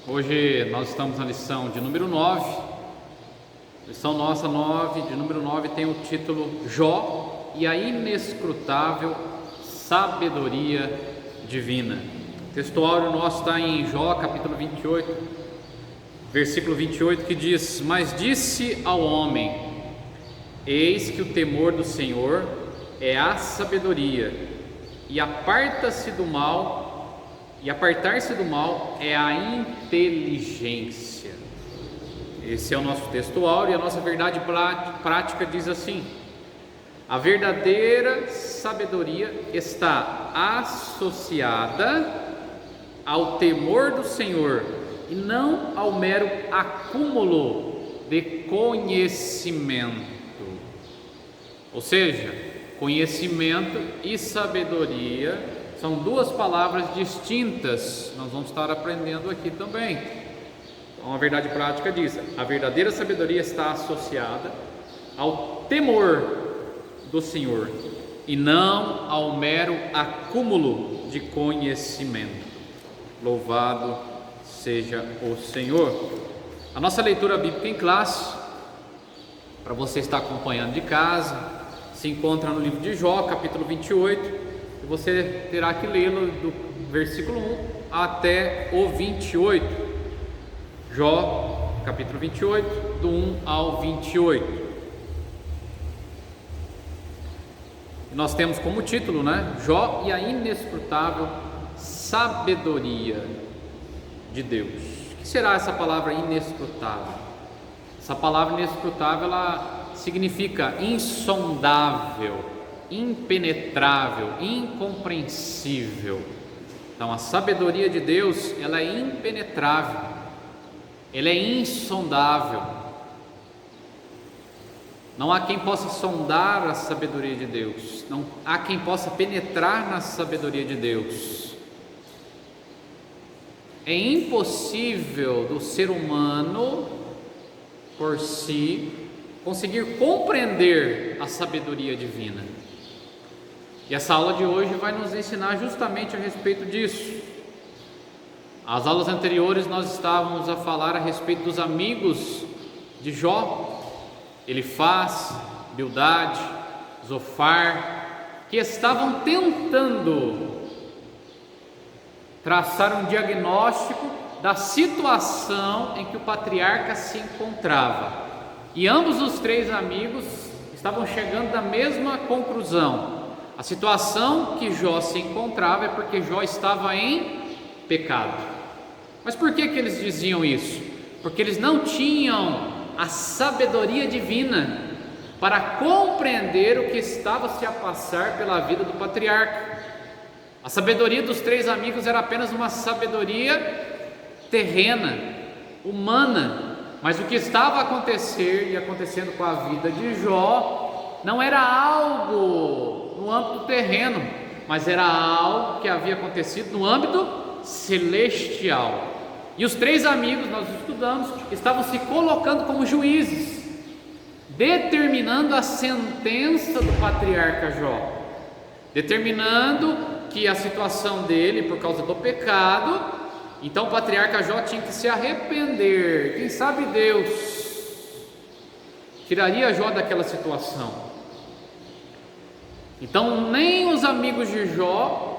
Hoje nós estamos na lição de número 9. Lição nossa 9, de número 9, tem o título Jó e a inescrutável sabedoria divina. O textuário nosso está em Jó, capítulo 28, versículo 28, que diz: Mas disse ao homem: Eis que o temor do Senhor é a sabedoria, e apartar-se do mal é a inteligência. Esse é o nosso textual, e a nossa verdade prática diz assim: a verdadeira sabedoria está associada ao temor do Senhor e não ao mero acúmulo de conhecimento. Ou seja, conhecimento e sabedoria são duas palavras distintas. Nós vamos estar aprendendo aqui também. Então, a verdade prática diz: a verdadeira sabedoria está associada ao temor do Senhor e não ao mero acúmulo de conhecimento. Louvado seja o Senhor. A nossa leitura bíblica em classe, para você estar acompanhando de casa, se encontra no livro de Jó, capítulo 28. E você terá que lê-lo do versículo 1 até o 28. Jó, capítulo 28, do 1 ao 28. E nós temos como título, Jó e a inescrutável sabedoria de Deus. O que será essa palavra inescrutável? Essa palavra inescrutável, ela significa insondável, impenetrável, incompreensível. Então, a sabedoria de Deus, ela é impenetrável, ela é insondável. Não há quem possa sondar a sabedoria de Deus, não há quem possa penetrar na sabedoria de Deus. É impossível do ser humano, por si, conseguir compreender a sabedoria divina. E essa aula de hoje vai nos ensinar justamente a respeito disso. As aulas anteriores nós estávamos a falar a respeito dos amigos de Jó, Elifaz, Bildade, Zofar, que estavam tentando traçar um diagnóstico da situação em que o patriarca se encontrava. E ambos os três amigos estavam chegando à mesma conclusão. A situação que Jó se encontrava é porque Jó estava em pecado. Mas por que eles diziam isso? Porque eles não tinham a sabedoria divina para compreender o que estava se a passar pela vida do patriarca. A sabedoria dos três amigos era apenas uma sabedoria terrena, humana, mas o que estava a acontecer e acontecendo com a vida de Jó não era algo no âmbito terreno, mas era algo que havia acontecido no âmbito celestial. E os três amigos, nós estudamos, estavam se colocando como juízes, determinando a sentença do patriarca Jó, determinando que a situação dele, por causa do pecado, então o patriarca Jó tinha que se arrepender. Quem sabe Deus tiraria Jó daquela situação. Então nem os amigos de Jó,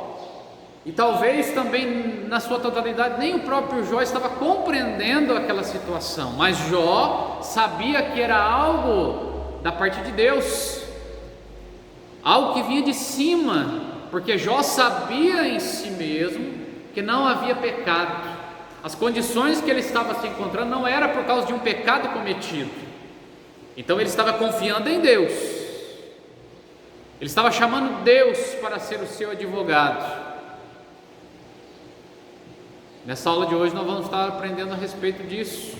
e talvez também na sua totalidade, nem o próprio Jó estava compreendendo aquela situação, mas Jó sabia que era algo da parte de Deus, algo que vinha de cima, porque Jó sabia em si mesmo que não havia pecado. As condições que ele estava se encontrando não era por causa de um pecado cometido. Então ele estava confiando em Deus, ele estava chamando Deus para ser o seu advogado. Nessa aula de hoje nós vamos estar aprendendo a respeito disso.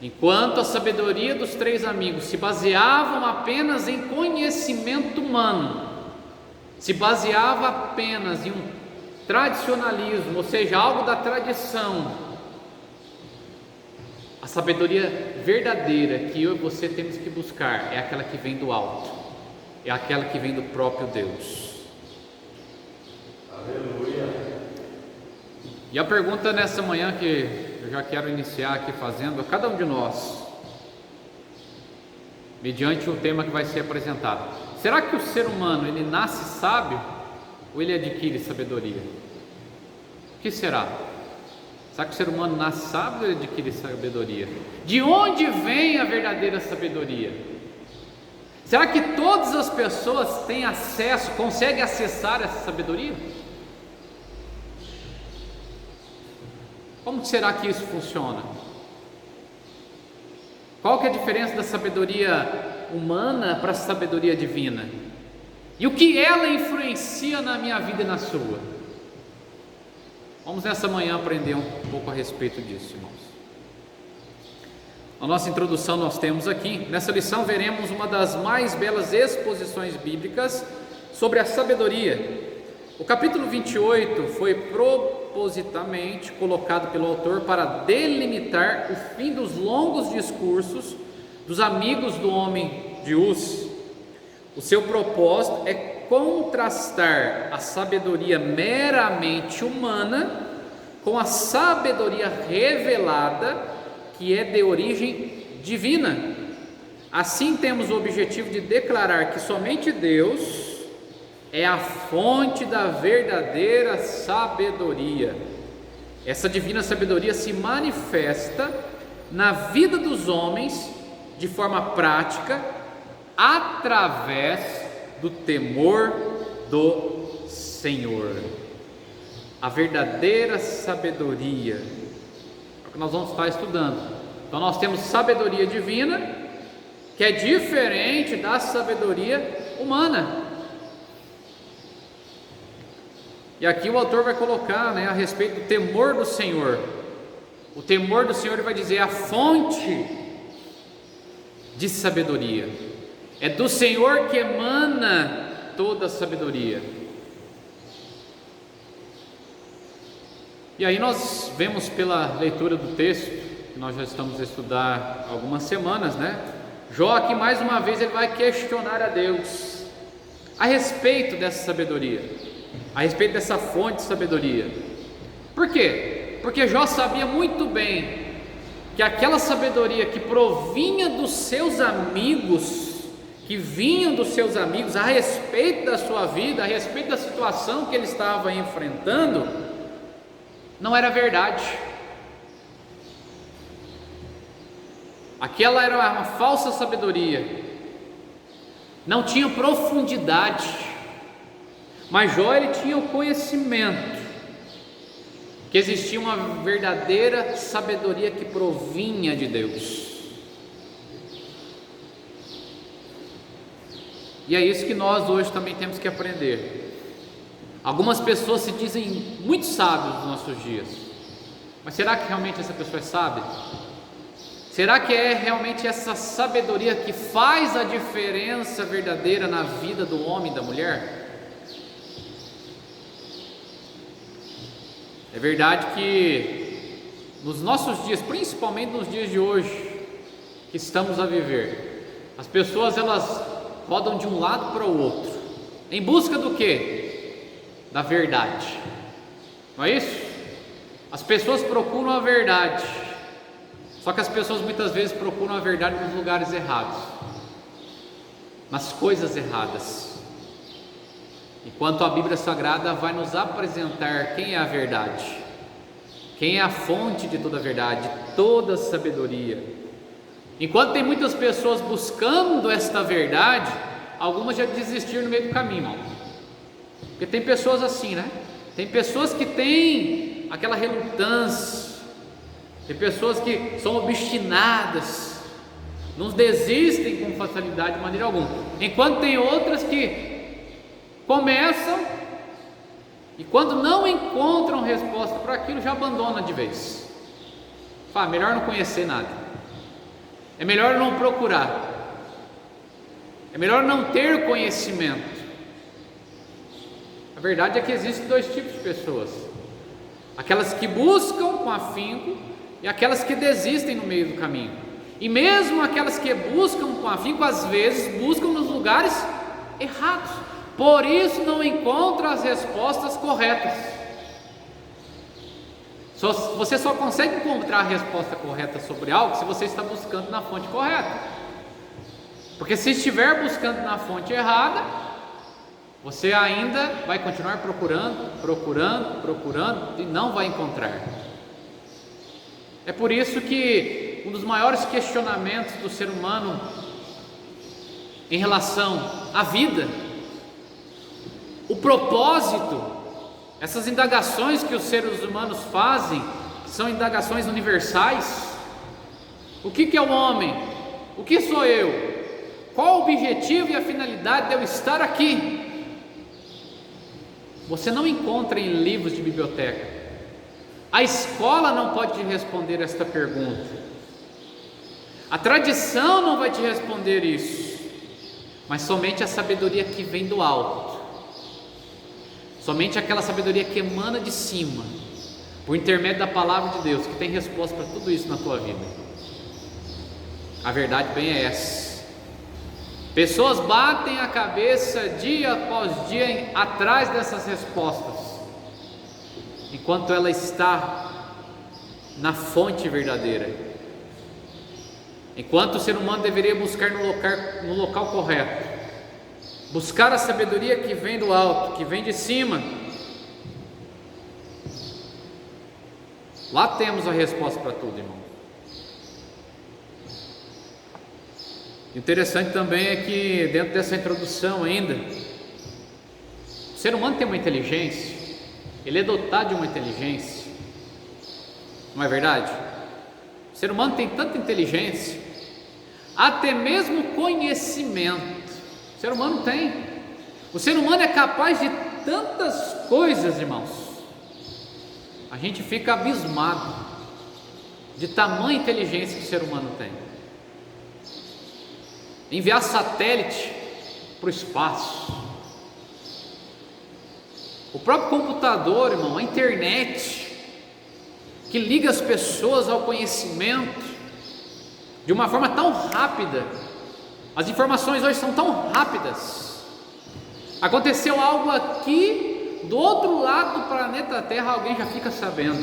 Enquanto a sabedoria dos três amigos se baseavam apenas em conhecimento humano, se baseava apenas em um tradicionalismo, ou seja, algo da tradição, a sabedoria verdadeira que eu e você temos que buscar é aquela que vem do alto, é aquela que vem do próprio Deus. Aleluia. E a pergunta nessa manhã que eu já quero iniciar aqui fazendo a cada um de nós, mediante o tema que vai ser apresentado: será que o ser humano ele nasce sábio ou ele adquire sabedoria? O que será? Será que o ser humano nasce sábio ou ele adquire sabedoria? De onde vem a verdadeira sabedoria? Será que todas as pessoas têm acesso, conseguem acessar essa sabedoria? Como será que isso funciona? Qual que é a diferença da sabedoria humana para a sabedoria divina? E o que ela influencia na minha vida e na sua? Vamos nessa manhã aprender um pouco a respeito disso, irmãos. Na nossa introdução nós temos aqui, nessa lição veremos uma das mais belas exposições bíblicas sobre a sabedoria. O capítulo 28 foi propositamente colocado pelo autor para delimitar o fim dos longos discursos dos amigos do homem de Uz. O seu propósito é contrastar a sabedoria meramente humana com a sabedoria revelada que é de origem divina. Assim temos o objetivo de declarar que somente Deus é a fonte da verdadeira sabedoria. Essa divina sabedoria se manifesta na vida dos homens de forma prática, através do temor do Senhor. A verdadeira sabedoria é o que nós vamos estar estudando. Então nós temos sabedoria divina, que é diferente da sabedoria humana. E aqui o autor vai colocar, a respeito do temor do Senhor. O temor do Senhor, ele vai dizer, a fonte de sabedoria. É do Senhor que emana toda a sabedoria. E aí nós vemos pela leitura do texto, que nós já estamos a estudar há algumas semanas, Jó aqui mais uma vez ele vai questionar a Deus a respeito dessa sabedoria, a respeito dessa fonte de sabedoria. Por quê? Porque Jó sabia muito bem que aquela sabedoria que provinha dos seus amigos, que vinham dos seus amigos a respeito da sua vida, a respeito da situação que ele estava enfrentando, não era verdade. Aquela era uma falsa sabedoria, não tinha profundidade. Mas Jó ele tinha o conhecimento que existia uma verdadeira sabedoria que provinha de Deus. E é isso que nós hoje também temos que aprender. Algumas pessoas se dizem muito sábios nos nossos dias, mas será que realmente essa pessoa é sábia? Será que é realmente essa sabedoria que faz a diferença verdadeira na vida do homem e da mulher? É verdade que nos nossos dias, principalmente nos dias de hoje que estamos a viver, as pessoas elas rodam de um lado para o outro, em busca do quê? Da verdade, não é isso? As pessoas procuram a verdade, só que as pessoas muitas vezes procuram a verdade nos lugares errados, nas coisas erradas. Enquanto a Bíblia Sagrada vai nos apresentar quem é a verdade, quem é a fonte de toda a verdade, toda a sabedoria. Enquanto tem muitas pessoas buscando esta verdade, algumas já desistiram no meio do caminho, irmão. Porque tem pessoas assim, Tem pessoas que têm aquela relutância, tem pessoas que são obstinadas, não desistem com facilidade de maneira alguma. Enquanto tem outras que começam e quando não encontram resposta para aquilo, já abandona de vez. Fala, melhor não conhecer nada, é melhor não procurar, é melhor não ter conhecimento. A verdade é que existem dois tipos de pessoas: aquelas que buscam com afinco e aquelas que desistem no meio do caminho. E mesmo aquelas que buscam com afinco, às vezes buscam nos lugares errados, por isso não encontram as respostas corretas. Você só consegue encontrar a resposta correta sobre algo se você está buscando na fonte correta. Porque se estiver buscando na fonte errada, você ainda vai continuar procurando e não vai encontrar. É por isso que um dos maiores questionamentos do ser humano em relação à vida, o propósito, essas indagações que os seres humanos fazem, são indagações universais. O que é o homem? O que sou eu? Qual o objetivo e a finalidade de eu estar aqui? Você não encontra em livros de biblioteca. A escola não pode te responder esta pergunta. A tradição não vai te responder isso. Mas somente a sabedoria que vem do alto. Somente aquela sabedoria que emana de cima, por intermédio da palavra de Deus, que tem resposta para tudo isso na tua vida. A verdade bem é essa. Pessoas batem a cabeça dia após dia atrás dessas respostas, enquanto ela está na fonte verdadeira. Enquanto o ser humano deveria buscar no local correto, buscar a sabedoria que vem do alto, que vem de cima. Lá temos a resposta para tudo, irmão. Interessante também é que dentro dessa introdução ainda, o ser humano tem uma inteligência, ele é dotado de uma inteligência, não é verdade? O ser humano tem tanta inteligência, até mesmo conhecimento. O ser humano tem. O ser humano é capaz de tantas coisas, irmãos. A gente fica abismado de tamanha inteligência que o ser humano tem. Enviar satélite para o espaço. O próprio computador, irmão, a internet, que liga as pessoas ao conhecimento de uma forma tão rápida. As informações hoje são tão rápidas. Aconteceu algo aqui do outro lado do planeta Terra, alguém já fica sabendo.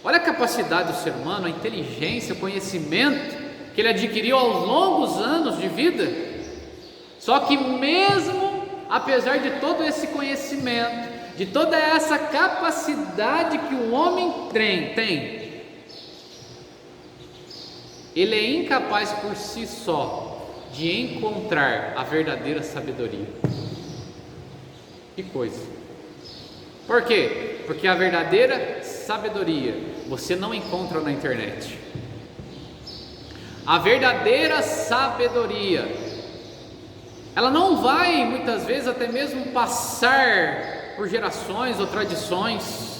Olha a capacidade do ser humano, a inteligência, o conhecimento que ele adquiriu aos longos anos de vida. Só que mesmo apesar de todo esse conhecimento, de toda essa capacidade que o homem tem, ele é incapaz por si só de encontrar a verdadeira sabedoria. Que coisa! Por quê? Porque a verdadeira sabedoria você não encontra na internet. A verdadeira sabedoria, ela não vai muitas vezes até mesmo passar por gerações ou tradições.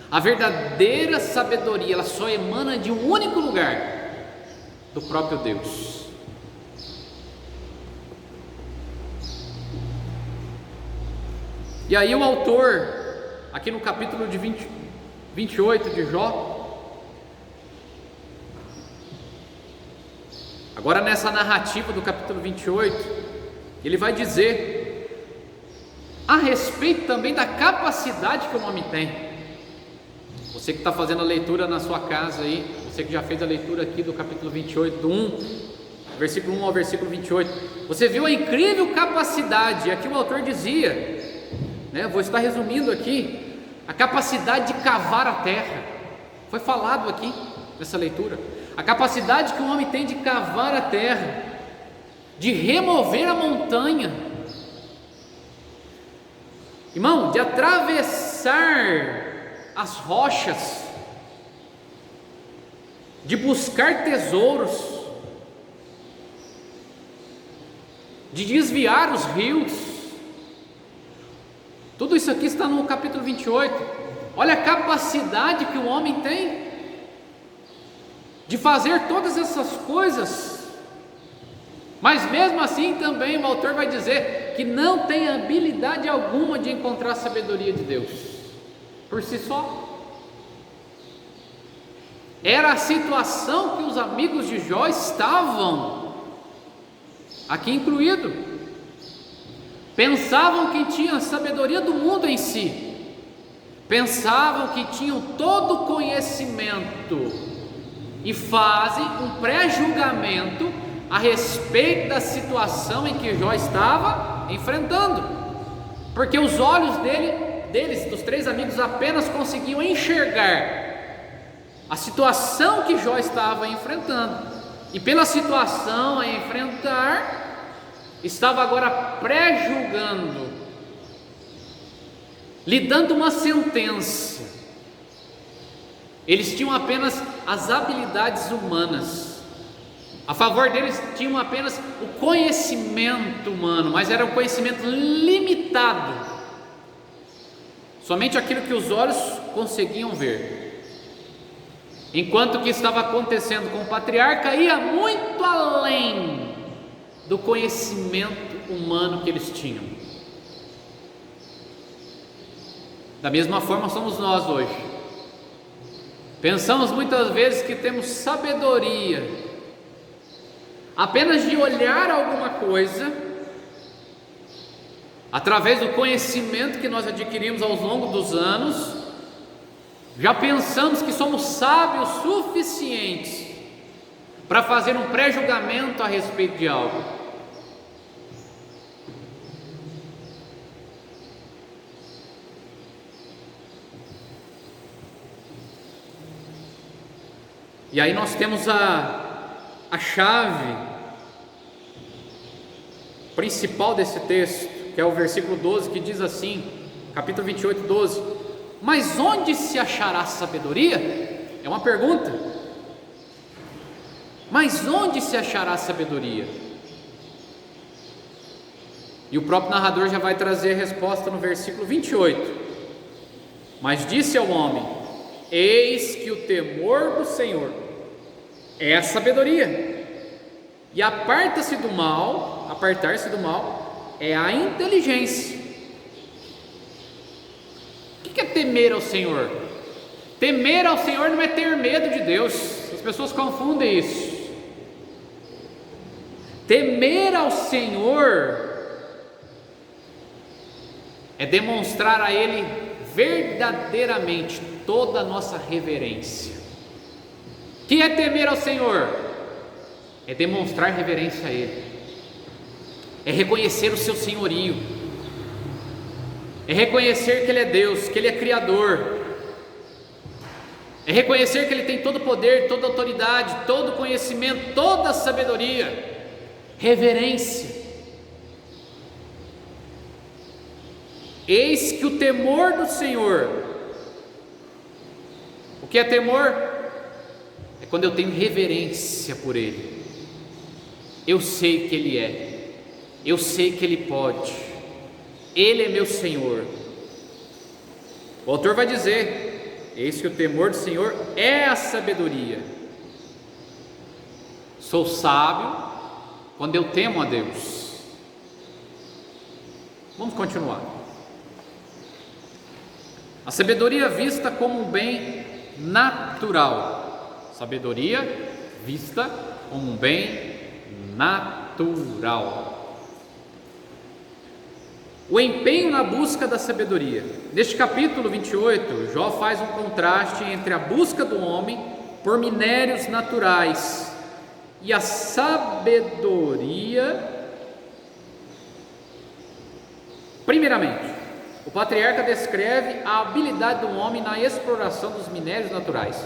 A verdadeira sabedoria, ela só emana de um único lugar, do próprio Deus. E aí o autor, aqui no capítulo de 28 de Jó, agora nessa narrativa do capítulo 28, ele vai dizer a respeito também da capacidade que o homem tem. Você que está fazendo a leitura na sua casa aí, você que já fez a leitura aqui do capítulo 28, do versículo 1 ao versículo 28, você viu a incrível capacidade, aqui o autor dizia, né, vou estar resumindo aqui, a capacidade de cavar a terra, foi falado aqui nessa leitura, a capacidade que o homem tem de cavar a terra, de remover a montanha, irmão, de atravessar as rochas, de buscar tesouros, de desviar os rios. Tudo isso aqui está no capítulo 28. Olha a capacidade que o homem tem de fazer todas essas coisas, mas mesmo assim também o autor vai dizer que não tem habilidade alguma de encontrar a sabedoria de Deus por si só. Era a situação que os amigos de Jó estavam, aqui incluído. Pensavam que tinham a sabedoria do mundo em si, pensavam que tinham todo o conhecimento e fazem um pré-julgamento a respeito da situação em que Jó estava enfrentando, porque os olhos deles, dos três amigos, apenas conseguiam enxergar a situação que Jó estava enfrentando, e pela situação a enfrentar, estava agora pré-julgando, lhe dando uma sentença. Eles tinham apenas as habilidades humanas, a favor deles tinham apenas o conhecimento humano, mas era um conhecimento limitado, somente aquilo que os olhos conseguiam ver, enquanto o que estava acontecendo com o patriarca ia muito além do conhecimento humano que eles tinham. Da mesma forma somos nós hoje. Pensamos muitas vezes que temos sabedoria apenas de olhar alguma coisa, através do conhecimento que nós adquirimos ao longo dos anos, já pensamos que somos sábios suficientes para fazer um pré-julgamento a respeito de algo. E aí nós temos a chave principal desse texto, que é o versículo 12, que diz assim, capítulo 28, 12: mas onde se achará sabedoria? É uma pergunta. Mas onde se achará sabedoria? E o próprio narrador já vai trazer a resposta no versículo 28. Mas disse ao homem: eis que o temor do Senhor é a sabedoria, e apartar-se do mal é a inteligência. O que é temer ao Senhor? Temer ao Senhor não é ter medo de Deus, as pessoas confundem isso. Temer ao Senhor é demonstrar a Ele verdadeiramente toda a nossa reverência. O que é temer ao Senhor? É demonstrar reverência a Ele, é reconhecer o seu senhorio, é reconhecer que Ele é Deus, que Ele é Criador, é reconhecer que Ele tem todo o poder, toda a autoridade, todo o conhecimento, toda a sabedoria. Reverência. Eis que o temor do Senhor, o que é temor? É quando eu tenho reverência por Ele. Eu sei que Ele é, eu sei que Ele pode, Ele é meu Senhor. O autor vai dizer: eis que o temor do Senhor é a sabedoria. Sou sábio quando eu temo a Deus. Vamos continuar. A sabedoria vista como um bem natural. Sabedoria vista como um bem natural. O empenho na busca da sabedoria. Neste capítulo 28, Jó faz um contraste entre a busca do homem por minérios naturais e a sabedoria. Primeiramente, o patriarca descreve a habilidade do homem na exploração dos minérios naturais.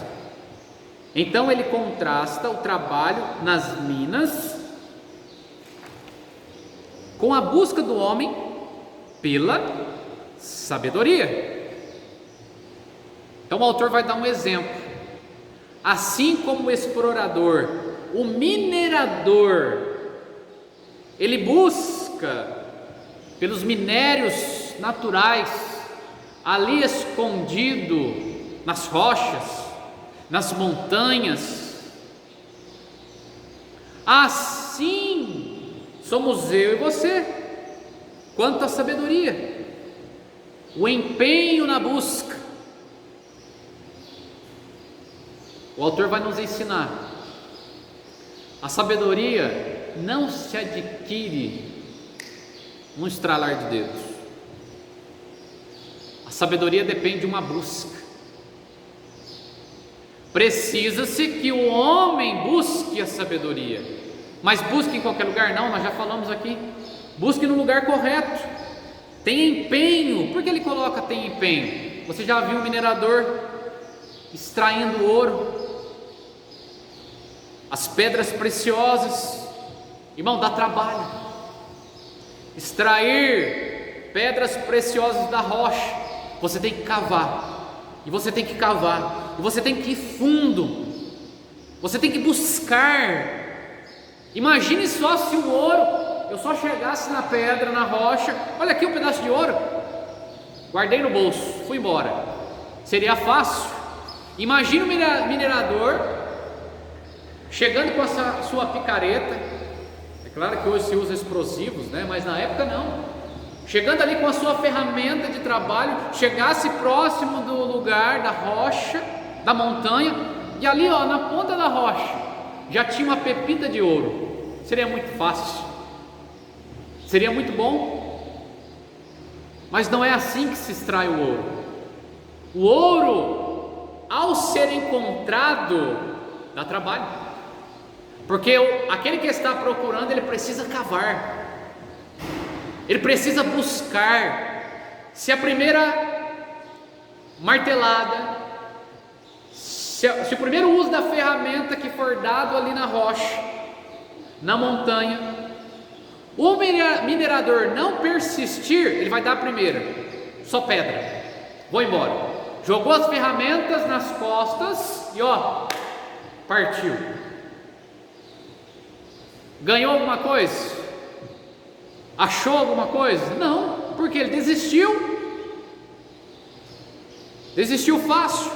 Então ele contrasta o trabalho nas minas com a busca do homem pela sabedoria. Então o autor vai dar um exemplo. Assim como o explorador, o minerador, ele busca pelos minérios naturais ali escondido nas rochas, nas montanhas. Assim somos eu e você quanto à sabedoria, o empenho na busca. O autor vai nos ensinar: a sabedoria não se adquire num estralar de dedos. A sabedoria depende de uma busca. Precisa-se que o homem busque a sabedoria, mas busque em qualquer lugar? Não, nós já falamos aqui. Busque no lugar correto. Tenha empenho. Por que ele coloca tem empenho? Você já viu um minerador extraindo ouro, as pedras preciosas? Irmão, dá trabalho. Extrair pedras preciosas da rocha, você tem que cavar, e você tem que cavar, e você tem que ir fundo, você tem que buscar. Imagine só se o ouro, eu só chegasse na pedra, na rocha, olha aqui um pedaço de ouro, guardei no bolso, fui embora. Seria fácil? Imagine o minerador chegando com a sua picareta. É claro que hoje se usa explosivos, né? Mas na época não. Chegando ali com a sua ferramenta de trabalho, chegasse próximo do lugar da rocha, da montanha, e ali, ó, na ponta da rocha, já tinha uma pepita de ouro. Seria muito fácil, seria muito bom, mas não é assim que se extrai o ouro. O ouro, ao ser encontrado, dá trabalho, porque aquele que está procurando, ele precisa cavar, ele precisa buscar. Se a primeira martelada, se o primeiro uso da ferramenta que for dado ali na rocha, na montanha, o minerador não persistir, ele vai dar a primeira, só pedra, vou embora. Jogou as ferramentas nas costas e ó, partiu. Ganhou alguma coisa? Achou alguma coisa? Não, porque ele desistiu fácil.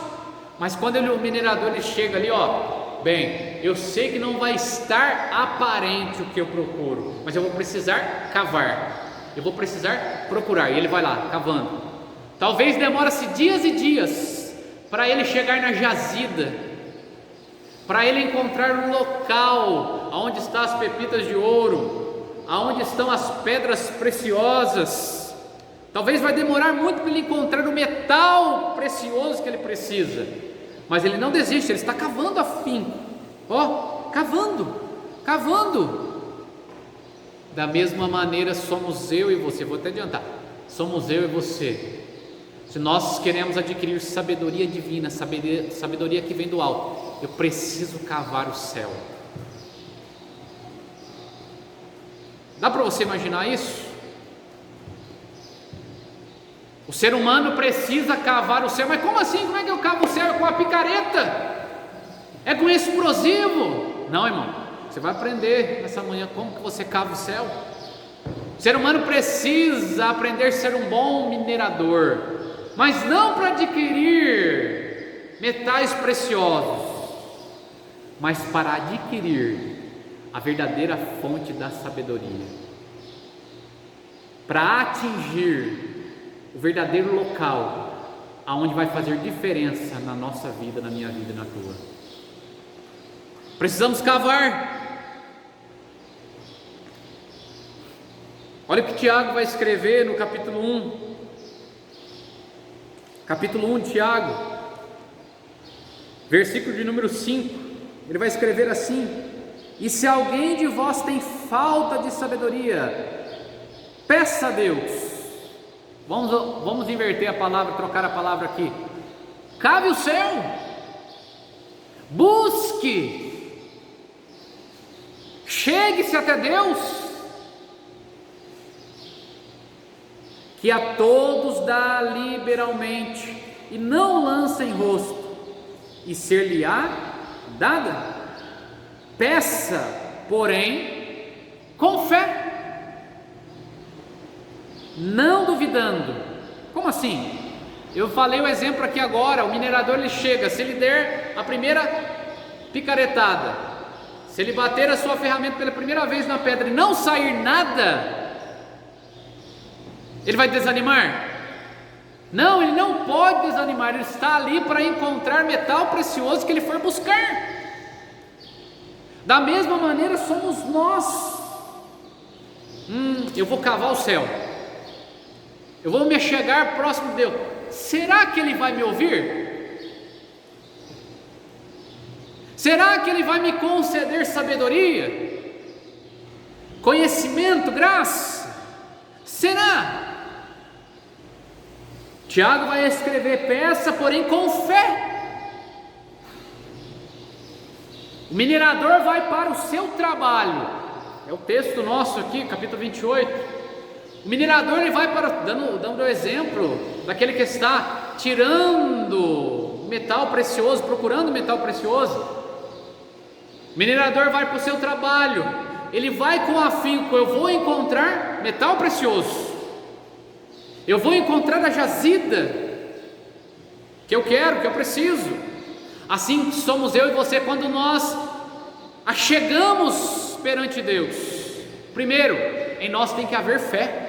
Mas quando o minerador ele chega ali, ó, bem, eu sei que não vai estar aparente o que eu procuro, mas eu vou precisar cavar, eu vou precisar procurar. E ele vai lá cavando. Talvez demore-se dias e dias para ele chegar na jazida, para ele encontrar o local aonde estão as pepitas de ouro, aonde estão as pedras preciosas. Talvez vai demorar muito para ele encontrar o metal precioso que ele precisa, mas ele não desiste, ele está cavando afinco, ó, cavando. Da mesma maneira somos eu e você, vou até adiantar, somos eu e você. Se nós queremos adquirir sabedoria divina, sabedoria que vem do alto, eu preciso cavar o céu. Dá para você imaginar isso? O ser humano precisa cavar o céu. Mas como assim? Como é que eu cavo o céu? É com a picareta? É com explosivo? Não, irmão, você vai aprender nessa manhã como que você cava o céu. O ser humano precisa aprender a ser um bom minerador, mas não para adquirir metais preciosos, mas para adquirir a verdadeira fonte da sabedoria, para atingir o verdadeiro local aonde vai fazer diferença na nossa vida, na minha vida e na tua. Precisamos cavar. Olha o que Tiago vai escrever no capítulo 1. Capítulo 1 de Tiago, versículo de número 5. Ele vai escrever assim: e se alguém de vós tem falta de sabedoria, peça a Deus. Vamos inverter a palavra, trocar a palavra aqui. Cave o céu, busque, chegue-se até Deus, que a todos dá liberalmente, e não lança em rosto, e ser-lhe-á dada. Peça, porém, com fé, não duvidando. Como assim? Eu falei o exemplo aqui agora. O minerador ele chega, se ele der a primeira picaretada, se ele bater a sua ferramenta pela primeira vez na pedra e não sair nada, ele vai desanimar? Não, ele não pode desanimar. Ele está ali para encontrar metal precioso que ele for buscar. Da mesma maneira somos nós. Eu vou cavar o céu, eu vou me chegar próximo de Deus. será que ele vai me ouvir? Será que ele vai me conceder sabedoria, conhecimento, graça? Será? Tiago vai escrever: peça, porém com fé. O minerador vai para o seu trabalho, é o texto nosso aqui, capítulo 28. O minerador, ele vai para, dando o exemplo daquele que está tirando metal precioso, procurando metal precioso. O minerador vai para o seu trabalho, ele vai com afinco: eu vou encontrar metal precioso, eu vou encontrar a jazida que eu quero, que eu preciso. Assim somos eu e você quando nós chegamos perante Deus. Primeiro, em nós tem que haver fé.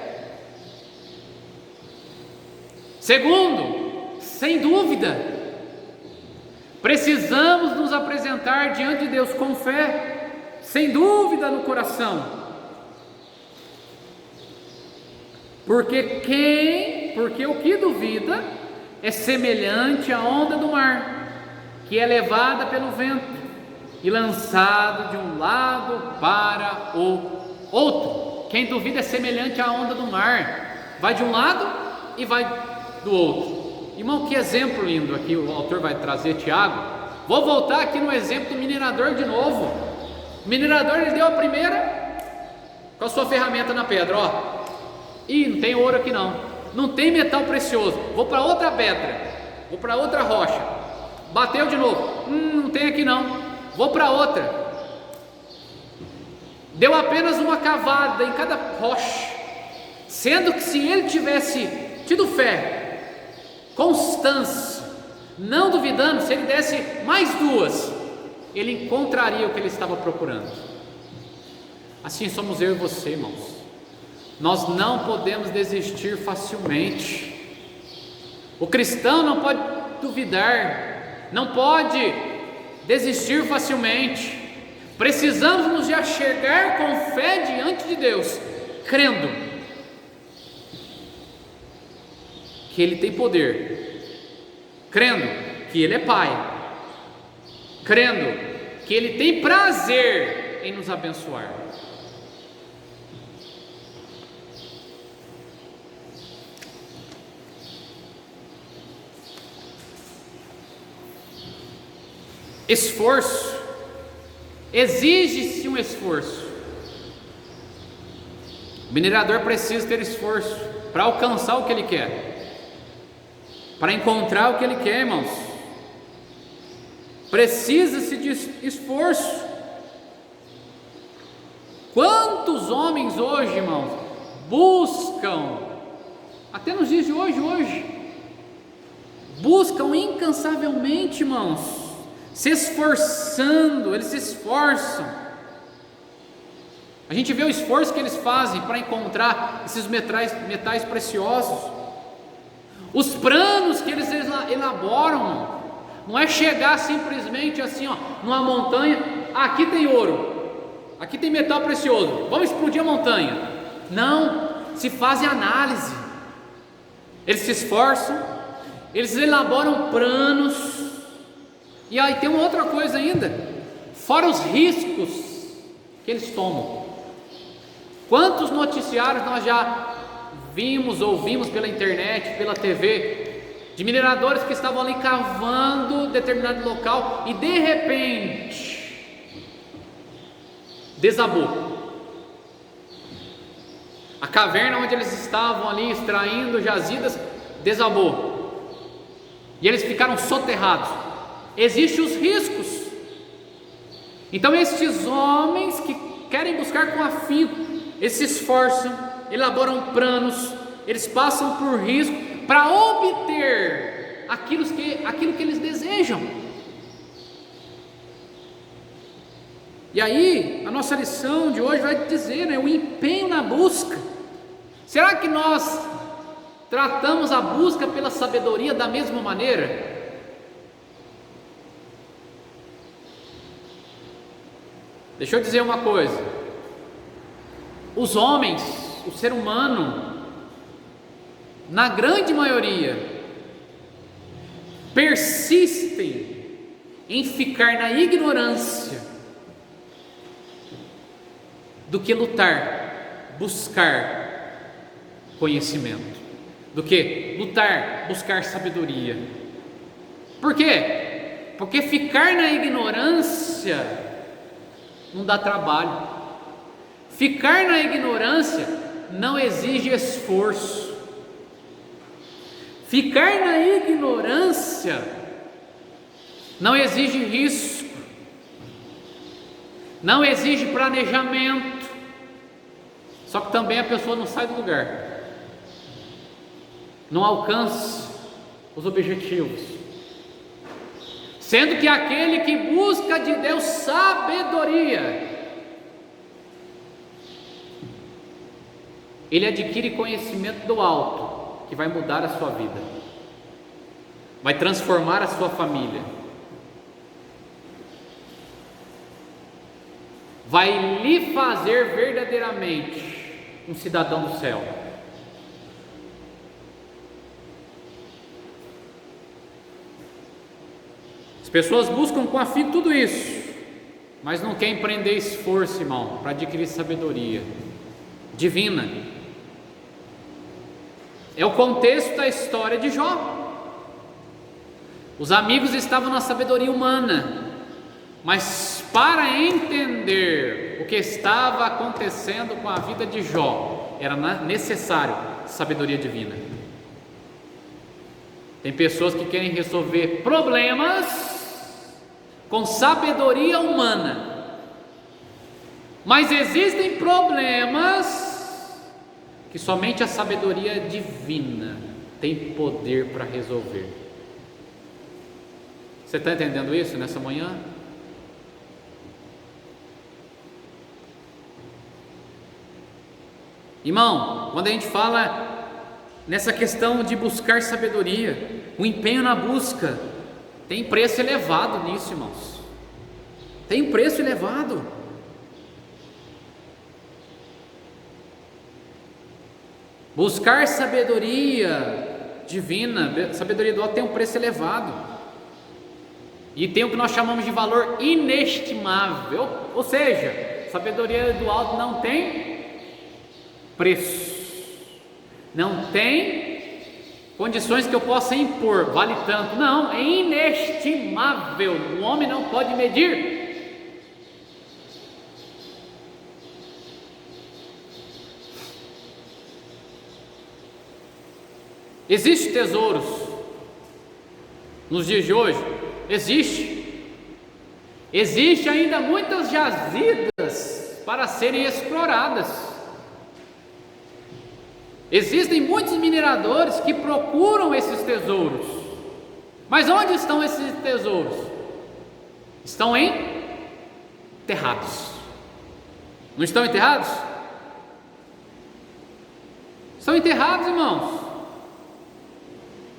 Segundo, sem dúvida, precisamos nos apresentar diante de Deus com fé, sem dúvida no coração. Porque o que duvida é semelhante à onda do mar, que é levada pelo vento e lançado de um lado para o outro. Quem duvida é semelhante à onda do mar, vai de um lado e vai do outro. Irmão, que exemplo lindo aqui o autor vai trazer, Tiago. Vou voltar aqui no exemplo do minerador de novo. O minerador, ele deu a primeira com a sua ferramenta na pedra, ó. Ih, não tem ouro aqui não tem metal precioso, vou para outra pedra, vou para outra rocha. Bateu de novo, não tem aqui não, vou para outra. Deu apenas uma cavada em cada rocha, sendo que se ele tivesse tido fé, constância, não duvidando, se ele desse mais duas, ele encontraria o que ele estava procurando. Assim somos eu e você, irmãos. Nós não podemos desistir facilmente. O cristão não pode duvidar, não pode desistir facilmente. Precisamos nos achegar com fé diante de Deus, crendo que Ele tem poder, crendo que Ele é Pai, crendo que Ele tem prazer em nos abençoar. Esforço, exige-se um esforço. O minerador precisa ter esforço para alcançar o que ele quer, para encontrar o que ele quer, irmãos. Precisa-se de esforço. Quantos homens hoje, irmãos, buscam, até nos dias de hoje, buscam incansavelmente, irmãos, se esforçando, eles se esforçam. A gente vê o esforço que eles fazem para encontrar esses metais preciosos, os planos que eles elaboram. Não é chegar simplesmente assim, ó, numa montanha, aqui tem ouro, aqui tem metal precioso, vamos explodir a montanha. Não, se fazem análise, eles se esforçam, eles elaboram planos. E aí tem uma outra coisa ainda, fora os riscos que eles tomam. Quantos noticiários nós já vimos, ouvimos pela internet, pela TV, de mineradores que estavam ali cavando determinado local e de repente desabou. A caverna onde eles estavam ali extraindo jazidas desabou e eles ficaram soterrados. Existem os riscos. Então estes homens que querem buscar com afinco, eles se esforçam, elaboram planos, eles passam por risco para obter aquilo que eles desejam. E aí a nossa lição de hoje vai dizer, né, o empenho na busca. Será que nós tratamos a busca pela sabedoria da mesma maneira? Deixa eu dizer uma coisa, os homens, o ser humano, na grande maioria, persistem em ficar na ignorância do que lutar, buscar conhecimento, do que lutar, buscar sabedoria. Por quê? Porque ficar na ignorância não dá trabalho. Ficar na ignorância não exige esforço. Ficar na ignorância não exige risco, não exige planejamento. Só que também a pessoa não sai do lugar, não alcança os objetivos. Sendo que aquele que busca de Deus sabedoria, ele adquire conhecimento do alto, que vai mudar a sua vida, vai transformar a sua família, vai lhe fazer verdadeiramente um cidadão do céu. As pessoas buscam com afinco tudo isso, mas não querem empreender esforço, irmão, para adquirir sabedoria divina. É o contexto da história de Jó. Os amigos estavam na sabedoria humana, mas para entender o que estava acontecendo com a vida de Jó, era necessário sabedoria divina. Tem pessoas que querem resolver problemas com sabedoria humana, mas existem problemas que somente a sabedoria divina tem poder para resolver. Você está entendendo isso nessa manhã? Irmão, quando a gente fala nessa questão de buscar sabedoria, o empenho na busca tem preço elevado nisso, irmãos. Tem preço elevado. Buscar sabedoria divina, sabedoria do alto, tem um preço elevado. E tem o que nós chamamos de valor inestimável. Ou seja, sabedoria do alto não tem preço, não tem condições que eu possa impor, vale tanto. Não, é inestimável. O homem não pode medir. Existem tesouros nos dias de hoje? Existe ainda muitas jazidas para serem exploradas. Existem muitos mineradores que procuram esses tesouros. Mas onde estão esses tesouros? Estão enterrados. Não estão enterrados? Estão enterrados, irmãos.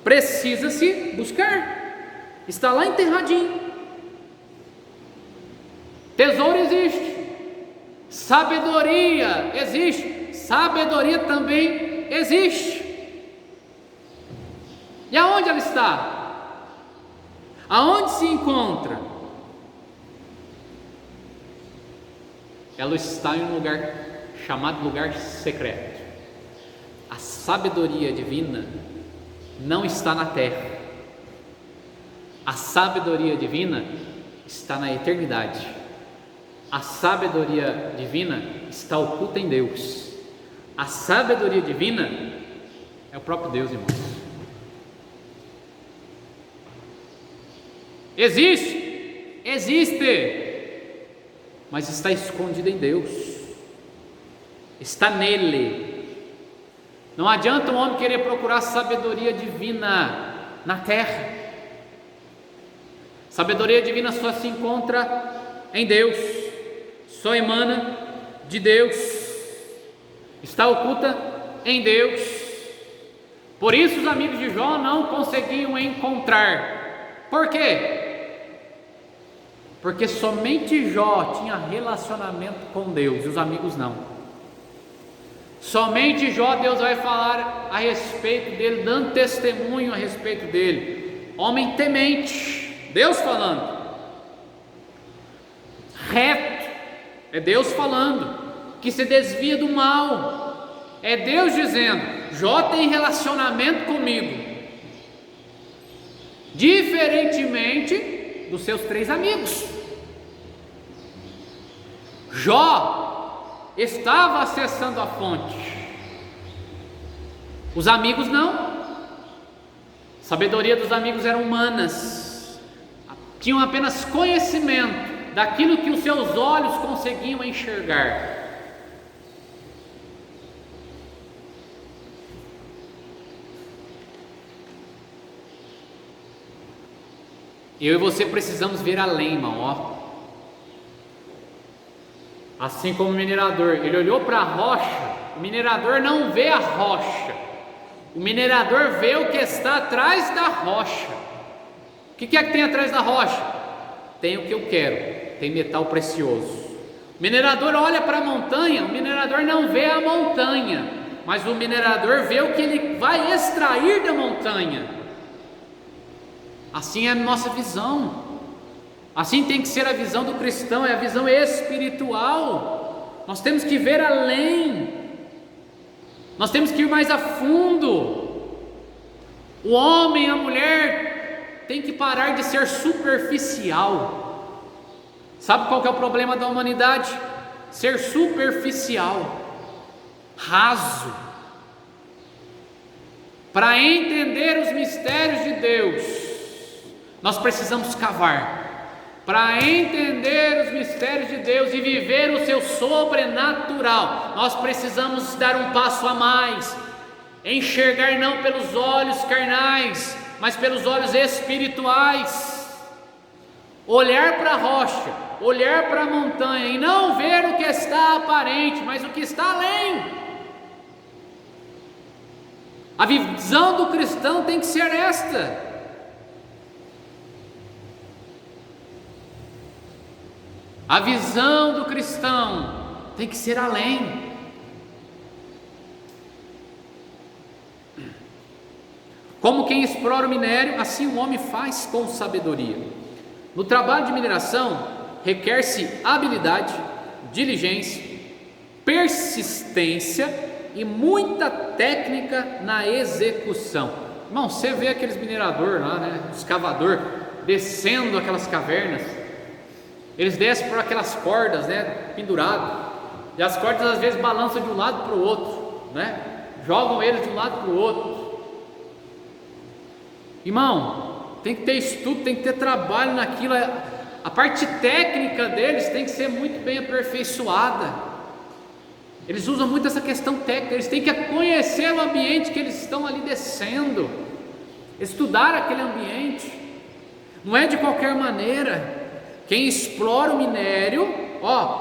Precisa-se buscar. Está lá enterradinho. Tesouro existe. Sabedoria existe. Sabedoria também existe. E aonde ela está? Aonde se encontra? Ela está em um lugar chamado lugar secreto. A sabedoria divina não está na terra. A sabedoria divina está na eternidade. A sabedoria divina está oculta em Deus. A sabedoria divina é o próprio Deus, irmãos. Existe, mas está escondida em Deus. Está nele. Não adianta um homem querer procurar sabedoria divina na terra. Sabedoria divina só se encontra em Deus, só emana de Deus, está oculta em Deus. Por isso os amigos de Jó não conseguiam encontrar. Por quê? Porque somente Jó tinha relacionamento com Deus e os amigos não. Somente Jó, Deus vai falar a respeito dele, dando testemunho a respeito dele. homem temente, Deus falando. Reto, é Deus falando, que se desvia do mal, é Deus dizendo: Jó tem relacionamento comigo, diferentemente dos seus 3 amigos. Jó estava acessando a fonte, os amigos não. A sabedoria dos amigos eram humanas, tinham apenas conhecimento daquilo que os seus olhos conseguiam enxergar. Eu e você precisamos ver além, irmão, ó. Assim como o minerador, ele olhou para a rocha, o minerador não vê a rocha, o minerador vê o que está atrás da rocha. O que é que tem atrás da rocha? Tem o que eu quero, tem metal precioso. O minerador olha para a montanha, o minerador não vê a montanha, mas o minerador vê o que ele vai extrair da montanha. Assim é a nossa visão. Assim tem que ser a visão do cristão, é a visão espiritual. Nós temos que ver além, nós temos que ir mais a fundo. O homem, a mulher tem que parar de ser superficial. Sabe qual que é o problema da humanidade? Ser superficial, raso. Para entender os mistérios de Deus, nós precisamos cavar. Para entender os mistérios de Deus e viver o seu sobrenatural, nós precisamos dar um passo a mais, enxergar não pelos olhos carnais, mas pelos olhos espirituais, olhar para a rocha, olhar para a montanha e não ver o que está aparente, mas o que está além. A visão do cristão tem que ser esta. A visão do cristão tem que ser além. Como quem explora o minério, assim o homem faz com sabedoria. No trabalho de mineração, requer-se habilidade, diligência, persistência e muita técnica na execução. Irmão, você vê aqueles mineradores lá, né, os escavadores, descendo aquelas cavernas. Eles descem por aquelas cordas, né, penduradas, e as cordas às vezes balançam de um lado para o outro, né, jogam eles de um lado para o outro. Irmão, tem que ter estudo, tem que ter trabalho naquilo. A parte técnica deles tem que ser muito bem aperfeiçoada. Eles usam muito essa questão técnica, eles têm que conhecer o ambiente que eles estão ali descendo, estudar aquele ambiente, não é de qualquer maneira. Quem explora o minério,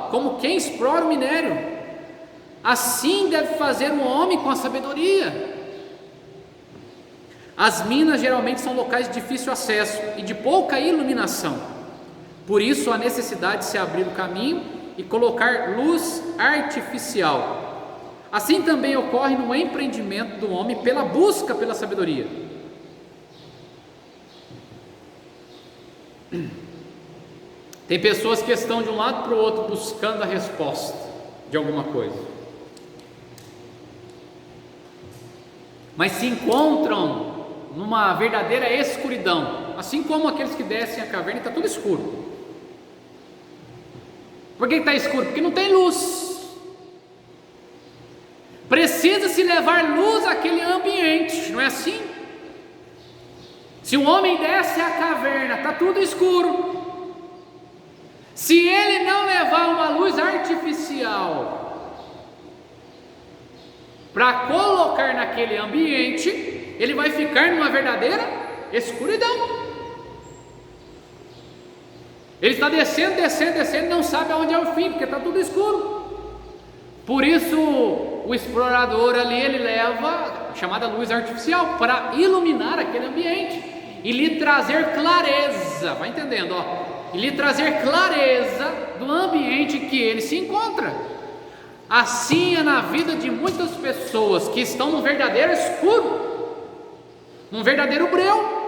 como quem explora o minério, assim deve fazer um homem com a sabedoria. As minas geralmente são locais de difícil acesso e de pouca iluminação, por isso a necessidade de se abrir o caminho e colocar luz artificial. Assim também ocorre no empreendimento do homem pela busca pela sabedoria. Tem pessoas que estão de um lado para o outro buscando a resposta de alguma coisa, mas se encontram numa verdadeira escuridão, assim como aqueles que descem a caverna e está tudo escuro. Por que está escuro? Porque não tem luz. Precisa-se levar luz àquele ambiente, não é assim? Se um homem desce a caverna, está tudo escuro. Se ele não levar uma luz artificial para colocar naquele ambiente, ele vai ficar numa verdadeira escuridão. Ele está descendo, não sabe aonde é o fim, porque está tudo escuro. Por isso o explorador ali, ele leva a chamada luz artificial para iluminar aquele ambiente e lhe trazer clareza, vai entendendo, e lhe trazer clareza do ambiente que ele se encontra. Assim é na vida de muitas pessoas que estão num verdadeiro escuro, num verdadeiro breu.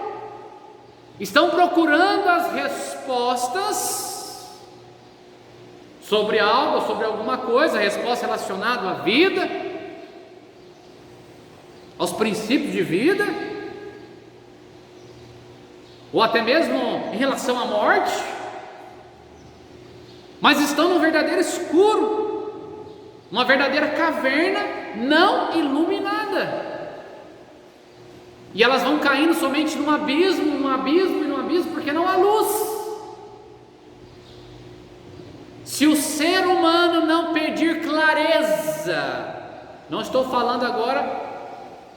estão procurando as respostas sobre algo, sobre alguma coisa, resposta relacionada à vida, aos princípios de vida, ou até mesmo em relação à morte, mas estão num verdadeiro escuro, uma verdadeira caverna não iluminada, e elas vão caindo somente num abismo, porque não há luz. Se o ser humano não pedir clareza, não estou falando agora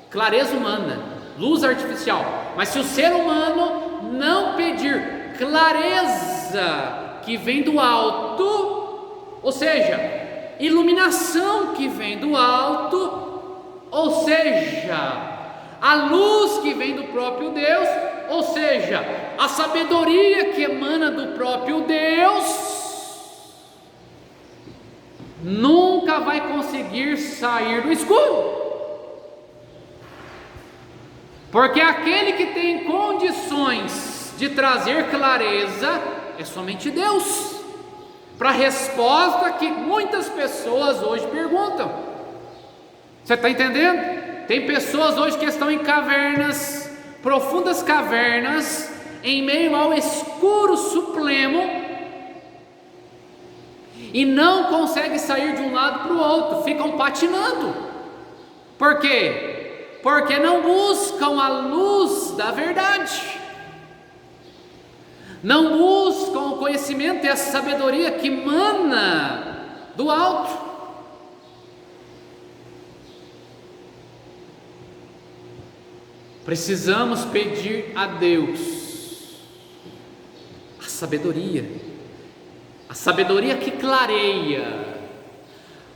clareza humana, luz artificial, mas se o ser humano não pedir clareza que vem do alto, ou seja, iluminação que vem do alto, ou seja, a luz que vem do próprio Deus, ou seja, a sabedoria que emana do próprio Deus, nunca vai conseguir sair do escuro, porque aquele que tem condições de trazer clareza é somente Deus, para a resposta que muitas pessoas hoje perguntam. Você está entendendo? Tem pessoas hoje que estão em cavernas, profundas cavernas, em meio ao escuro supremo, e não conseguem sair de um lado para o outro, ficam patinando. Por quê? Porque não buscam a luz da verdade, não buscam o conhecimento e a sabedoria que emana do alto. Precisamos pedir a Deus a sabedoria que clareia,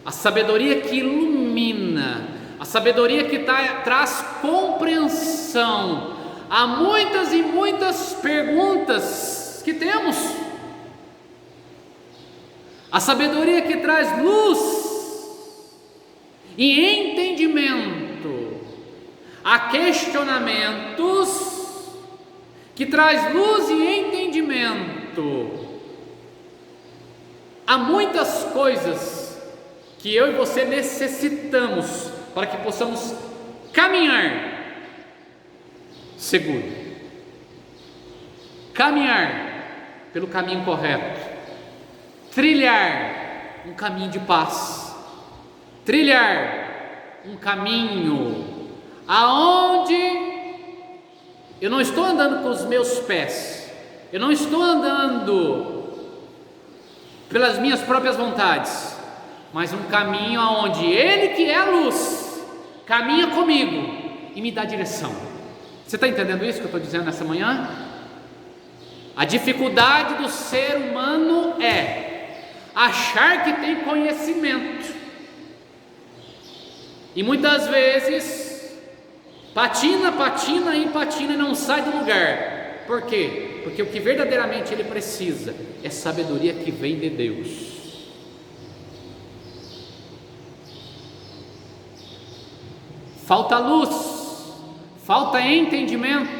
a sabedoria que ilumina, a sabedoria que traz compreensão a muitas e muitas perguntas que temos, a sabedoria que traz luz e entendimento a questionamentos, que traz luz e entendimento a muitas coisas que eu e você necessitamos para que possamos caminhar seguro, caminhar pelo caminho correto, trilhar um caminho de paz, trilhar um caminho aonde eu não estou andando com os meus pés, eu não estou andando pelas minhas próprias vontades, mas um caminho aonde Ele, que é a luz, caminha comigo e me dá direção. Você está entendendo isso que eu estou dizendo nessa manhã? A dificuldade do ser humano é achar que tem conhecimento, e muitas vezes patina e não sai do lugar. Por quê? Porque o que verdadeiramente ele precisa é sabedoria que vem de Deus. Falta luz, falta entendimento,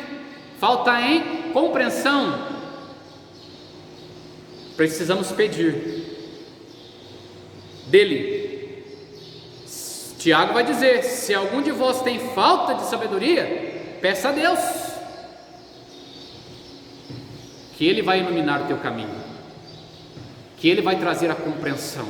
falta em compreensão. Precisamos pedir dele. Tiago vai dizer: se algum de vós tem falta de sabedoria, peça a Deus, que Ele vai iluminar o teu caminho, que Ele vai trazer a compreensão.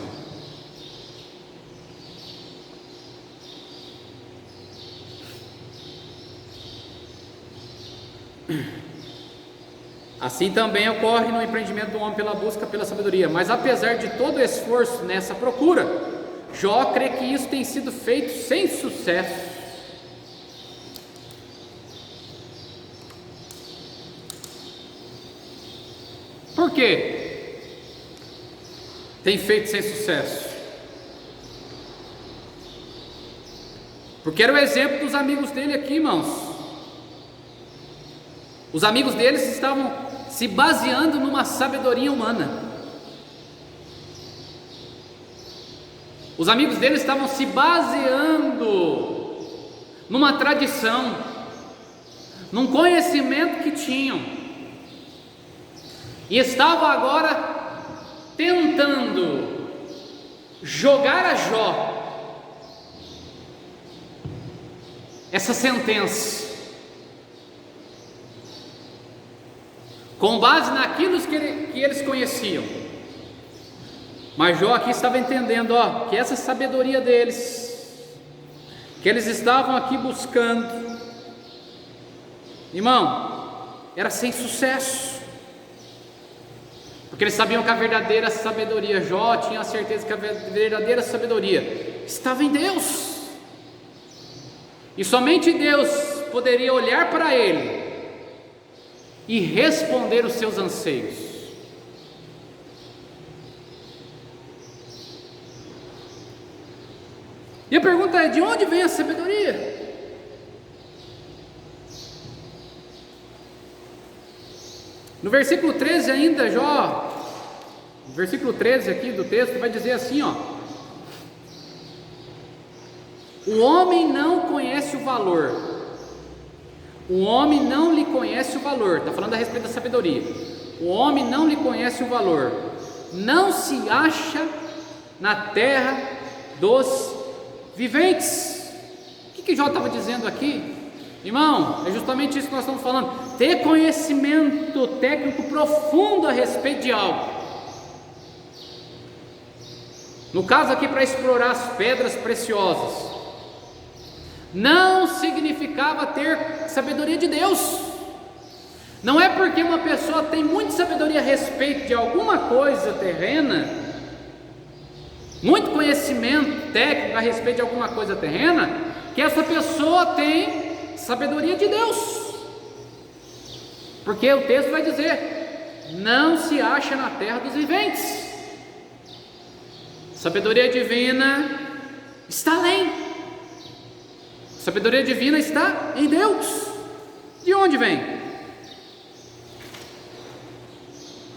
Assim também ocorre no empreendimento do homem pela busca pela sabedoria. Mas apesar de todo o esforço nessa procura, Jó crê que isso tem sido feito sem sucesso. Por quê? Tem feito sem sucesso? Porque era o exemplo dos amigos dele aqui, irmãos. Os amigos deles estavam se baseando numa sabedoria humana. Os amigos dele estavam se baseando numa tradição, num conhecimento que tinham, e estava agora tentando jogar a Jó essa sentença, com base naquilo que eles conheciam. Mas Jó aqui estava entendendo, que essa sabedoria deles, que eles estavam aqui buscando, irmão, era sem sucesso, porque eles sabiam que a verdadeira sabedoria, Jó tinha a certeza que a verdadeira sabedoria estava em Deus, e somente Deus poderia olhar para ele e responder os seus anseios. E a pergunta é: de onde vem a sabedoria? No versículo 13 ainda, Jó, no versículo 13 aqui do texto, vai dizer assim, o homem não conhece o valor, o homem não lhe conhece o valor, está falando a respeito da sabedoria, o homem não lhe conhece o valor, não se acha na terra dos viventes. O que Jó estava dizendo aqui? Irmão, é justamente isso que nós estamos falando, ter conhecimento técnico profundo a respeito de algo. No caso aqui, para explorar as pedras preciosas, não significava ter sabedoria de Deus. Não é porque uma pessoa tem muita sabedoria a respeito de alguma coisa terrena, muito conhecimento técnico a respeito de alguma coisa terrena, que essa pessoa tem sabedoria de Deus, porque o texto vai dizer: não se acha na terra dos viventes. Sabedoria divina está além, sabedoria divina está em Deus. De onde vem?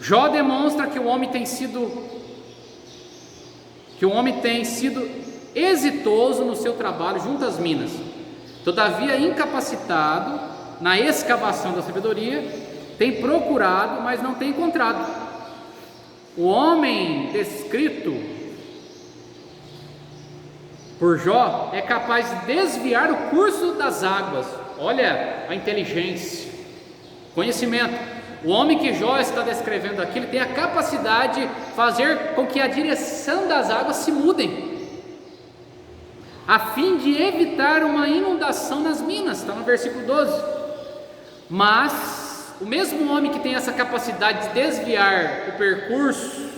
Jó demonstra que o homem tem sido exitoso no seu trabalho junto às minas, todavia incapacitado na escavação da sabedoria, tem procurado, mas não tem encontrado. O homem descrito por Jó é capaz de desviar o curso das águas. Olha a inteligência, conhecimento. O homem que Jó está descrevendo aqui, ele tem a capacidade de fazer com que a direção das águas se mudem, a fim de evitar uma inundação nas minas, está no versículo 12. Mas o mesmo homem que tem essa capacidade de desviar o percurso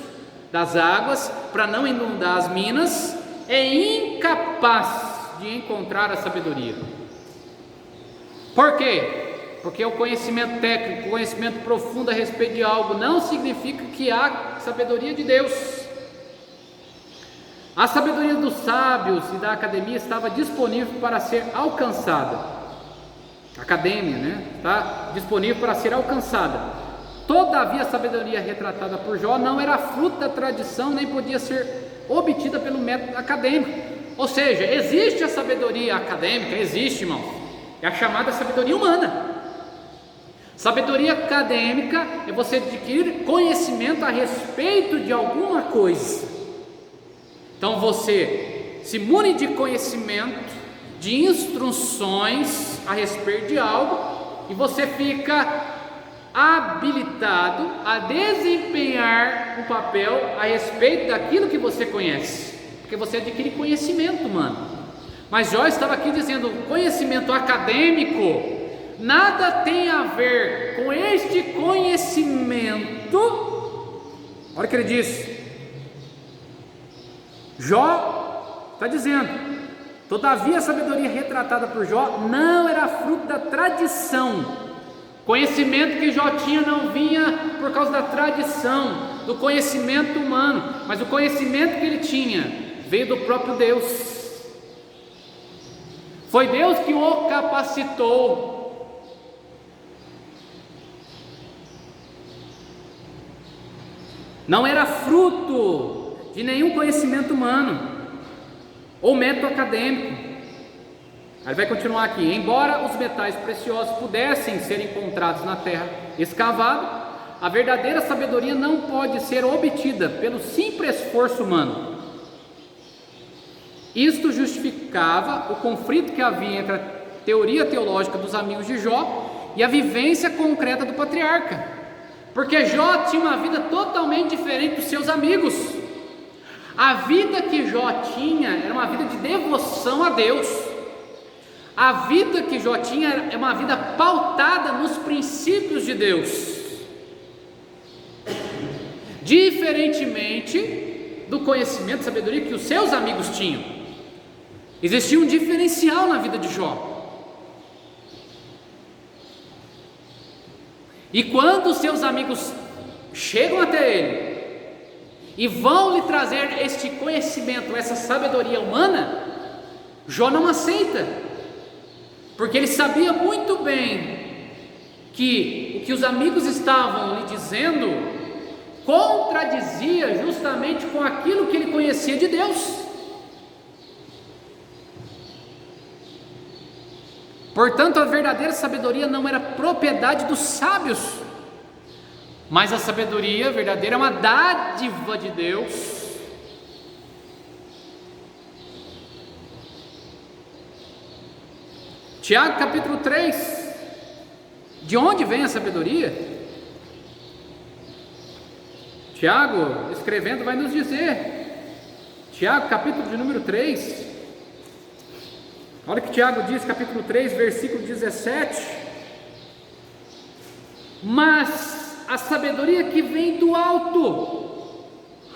das águas para não inundar as minas, é incapaz de encontrar a sabedoria. Por quê? Porque o conhecimento técnico, o conhecimento profundo a respeito de algo, não significa que há sabedoria de Deus. A sabedoria dos sábios e da academia estava disponível para ser alcançada. Academia, está disponível para ser alcançada. Todavia, a sabedoria retratada por Jó não era fruto da tradição, nem podia ser obtida pelo método acadêmico. Ou seja, existe a sabedoria acadêmica, existe, irmão, é a chamada sabedoria humana. Sabedoria acadêmica é você adquirir conhecimento a respeito de alguma coisa. Então você se mune de conhecimento, de instruções a respeito de algo, e você fica habilitado a desempenhar um papel a respeito daquilo que você conhece, porque você adquire conhecimento, mano. Mas Jó estava aqui dizendo: conhecimento acadêmico nada tem a ver com este conhecimento. Olha o que ele diz. Jó está dizendo: todavia a sabedoria retratada por Jó não era fruto da tradição. Conhecimento que Jó tinha não vinha por causa da tradição, do conhecimento humano, mas o conhecimento que ele tinha veio do próprio Deus. Foi Deus que o capacitou. Não era fruto de nenhum conhecimento humano ou método acadêmico. Aí vai continuar aqui: embora os metais preciosos pudessem ser encontrados na terra escavada, a verdadeira sabedoria não pode ser obtida pelo simples esforço humano. Isto justificava o conflito que havia entre a teoria teológica dos amigos de Jó e a vivência concreta do patriarca, porque Jó tinha uma vida totalmente diferente dos seus amigos. A vida que Jó tinha era uma vida de devoção a Deus. A vida que Jó tinha é uma vida pautada nos princípios de Deus, diferentemente do conhecimento e sabedoria que os seus amigos tinham. Existia um diferencial na vida de Jó. E quando os seus amigos chegam até ele e vão lhe trazer este conhecimento, essa sabedoria humana, Jó não aceita, porque ele sabia muito bem que o que os amigos estavam lhe dizendo contradizia justamente com aquilo que ele conhecia de Deus. Portanto, a verdadeira sabedoria não era propriedade dos sábios, mas a sabedoria verdadeira é uma dádiva de Deus. Tiago capítulo 3, de onde vem a sabedoria? Tiago, escrevendo, vai nos dizer, Tiago capítulo de número 3, olha o que Tiago diz, capítulo 3, versículo 17: mas a sabedoria que vem do alto,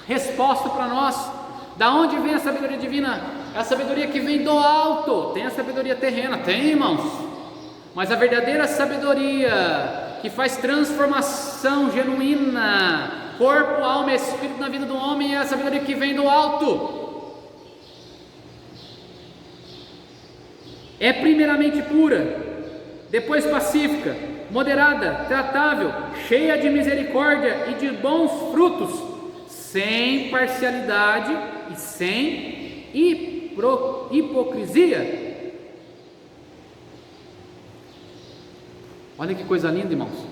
resposta para nós, da onde vem a sabedoria divina? É a sabedoria que vem do alto. Tem a sabedoria terrena, tem, irmãos, mas a verdadeira sabedoria que faz transformação genuína, corpo, alma e espírito na vida do homem, é a sabedoria que vem do alto. É primeiramente pura, depois pacífica, moderada, tratável, cheia de misericórdia e de bons frutos, sem parcialidade e sem hipocrisia. Olha que coisa linda, irmãos.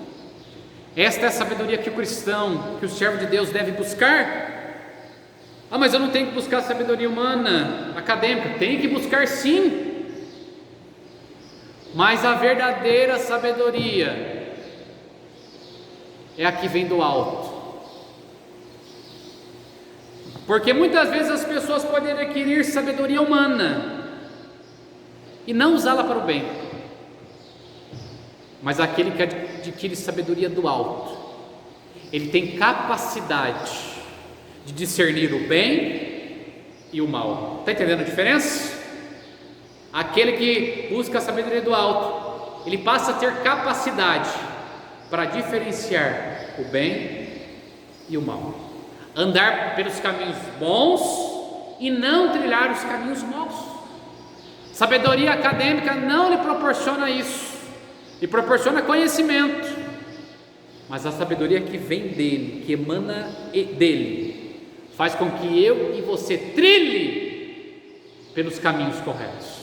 Esta é a sabedoria que o cristão, que o servo de Deus deve buscar. Ah, mas eu não tenho que buscar sabedoria humana, acadêmica. Tem que buscar sim, mas a verdadeira sabedoria é a que vem do alto. Porque muitas vezes as pessoas podem adquirir sabedoria humana e não usá-la para o bem, mas aquele que adquire sabedoria do alto, ele tem capacidade de discernir o bem e o mal. Está entendendo a diferença? Aquele que busca a sabedoria do alto, ele passa a ter capacidade para diferenciar o bem e o mal, andar pelos caminhos bons e não trilhar os caminhos maus. Sabedoria acadêmica não lhe proporciona isso, lhe proporciona conhecimento, mas a sabedoria que vem dele, que emana dele, faz com que eu e você trilhe pelos caminhos corretos.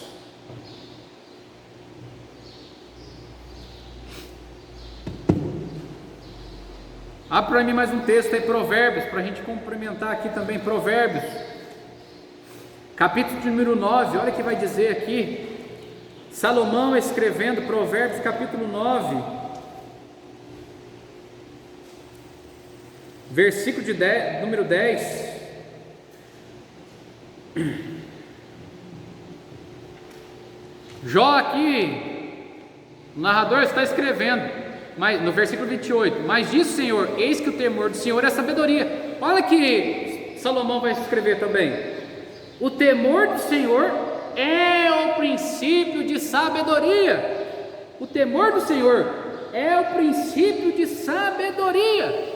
Abre para mim mais um texto aí, Provérbios, para a gente complementar aqui também. Provérbios, capítulo de número 9, olha o que vai dizer aqui, Salomão escrevendo, Provérbios capítulo 9, versículo de número 10, Jó aqui, o narrador está escrevendo, mas, no versículo 28, mas diz o Senhor, eis que o temor do Senhor é sabedoria. Olha que Salomão vai escrever também, o temor do Senhor é o princípio de sabedoria. O temor do Senhor é o princípio de sabedoria.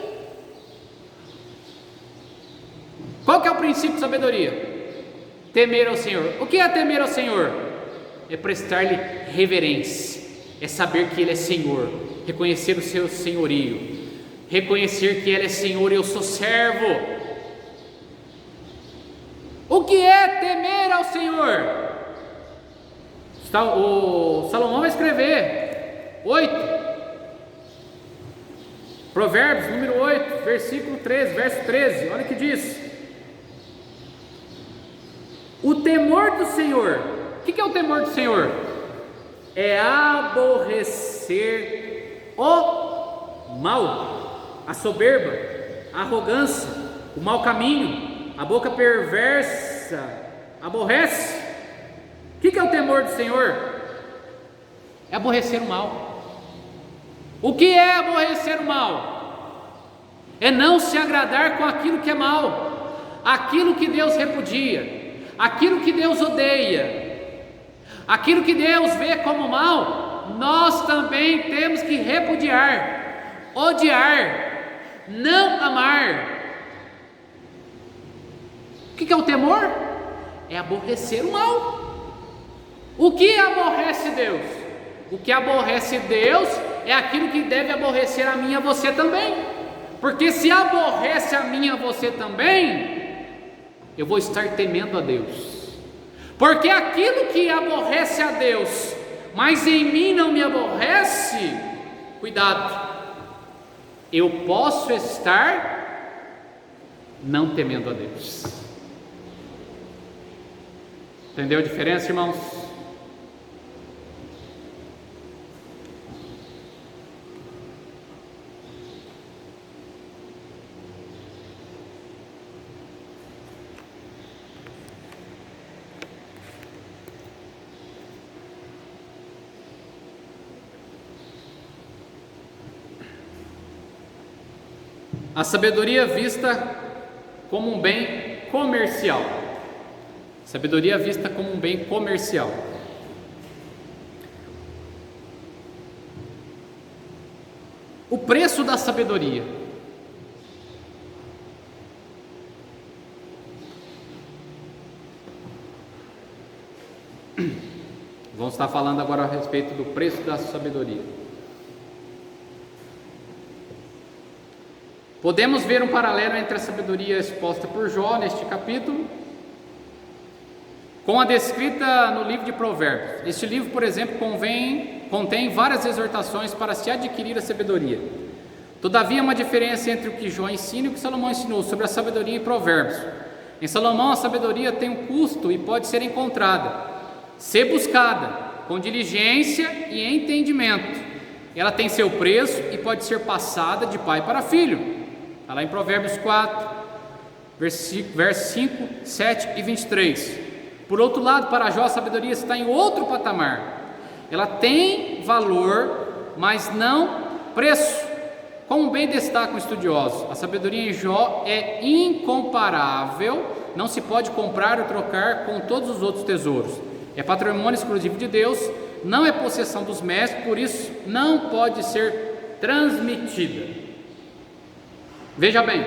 Qual que é o princípio de sabedoria? Temer ao Senhor. O que é temer ao Senhor? É prestar-lhe reverência, é saber que Ele é Senhor, reconhecer o seu senhorio, reconhecer que Ele é Senhor e eu sou servo. O que é temer ao Senhor? O Salomão vai escrever 8. Provérbios, número 8, versículo 13, verso 13, olha o que diz: o temor do Senhor, o que é o temor do Senhor? É aborrecer o mal, a soberba, a arrogância, o mau caminho, a boca perversa, aborrece. O que é o temor do Senhor? É aborrecer o mal. O que é aborrecer o mal? É não se agradar com aquilo que é mal, aquilo que Deus repudia, aquilo que Deus odeia, aquilo que Deus vê como mal, nós também temos que repudiar, odiar, não amar. O que é o temor? É aborrecer o mal. O que aborrece Deus? O que aborrece Deus é aquilo que deve aborrecer a mim e a você também, porque se aborrece a mim e a você também, eu vou estar temendo a Deus, porque aquilo que aborrece a Deus, mas em mim não me aborrece, cuidado, eu posso estar não temendo a Deus. Entendeu a diferença, irmãos? A sabedoria vista como um bem comercial. Sabedoria vista como um bem comercial. O preço da sabedoria. Vamos estar falando agora a respeito do preço da sabedoria. Podemos ver um paralelo entre a sabedoria exposta por Jó neste capítulo com a descrita no livro de Provérbios. Este livro, por exemplo, contém várias exortações para se adquirir a sabedoria. Todavia, há uma diferença entre o que Jó ensina e o que Salomão ensinou sobre a sabedoria em Provérbios. Em Salomão, a sabedoria tem um custo e pode ser encontrada, ser buscada com diligência e entendimento. Ela tem seu preço e pode ser passada de pai para filho. Está lá em Provérbios 4, versos 5, 7 e 23. Por outro lado, para Jó, a sabedoria está em outro patamar. Ela tem valor, mas não preço. Como bem destacam estudiosos, a sabedoria em Jó é incomparável, não se pode comprar ou trocar com todos os outros tesouros. É patrimônio exclusivo de Deus, não é possessão dos mestres, por isso não pode ser transmitida. Veja bem,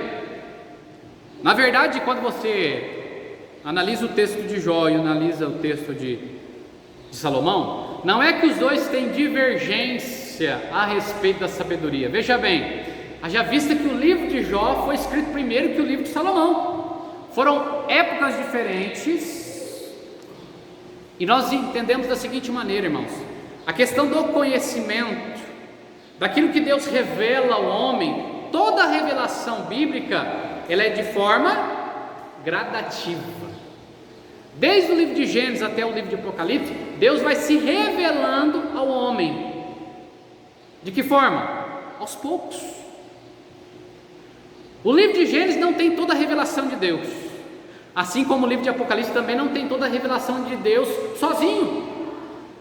na verdade, quando você analisa o texto de Jó e analisa o texto de Salomão, não é que os dois têm divergência a respeito da sabedoria. Veja bem, haja vista que o livro de Jó foi escrito primeiro que o livro de Salomão. Foram épocas diferentes e nós entendemos da seguinte maneira, irmãos: a questão do conhecimento, daquilo que Deus revela ao homem, toda a revelação bíblica, ela é de forma gradativa. Desde o livro de Gênesis até o livro de Apocalipse, Deus vai se revelando ao homem. De que forma? Aos poucos. O livro de Gênesis não tem toda a revelação de Deus, assim como o livro de Apocalipse também não tem toda a revelação de Deus sozinho.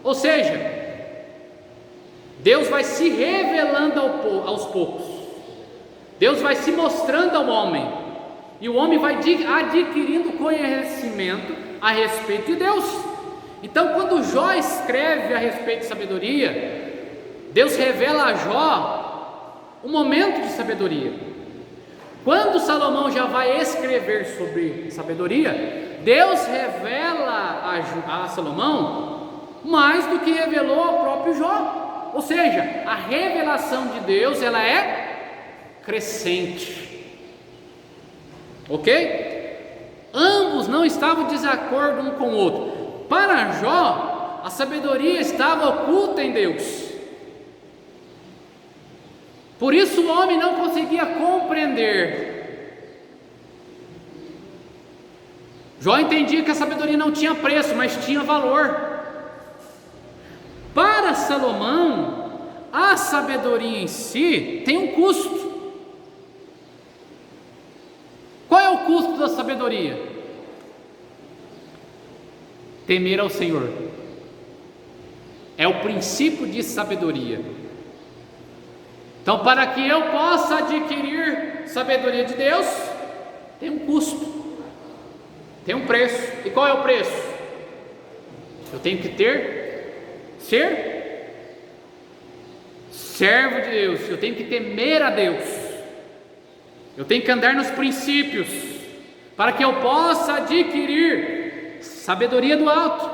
Ou seja, Deus vai se revelando aos poucos. Deus vai se mostrando ao homem, e o homem vai adquirindo conhecimento a respeito de Deus. Então, quando Jó escreve a respeito de sabedoria, Deus revela a Jó um momento de sabedoria. Quando Salomão já vai escrever sobre sabedoria, Deus revela a Salomão mais do que revelou ao próprio Jó. Ou seja, a revelação de Deus, ela é crescente, ok? Ambos não estavam de desacordo um com o outro. Para Jó, a sabedoria estava oculta em Deus. Por isso o homem não conseguia compreender. Jó entendia que a sabedoria não tinha preço, mas tinha valor. Para Salomão, a sabedoria em si tem um custo. Qual é o custo da sabedoria? Temer ao Senhor. É o princípio de sabedoria. Então, para que eu possa adquirir sabedoria de Deus, tem um custo, tem um preço. E qual é o preço? Eu tenho que ser servo de Deus, eu tenho que temer a Deus, eu tenho que andar nos princípios, para que eu possa adquirir sabedoria do alto,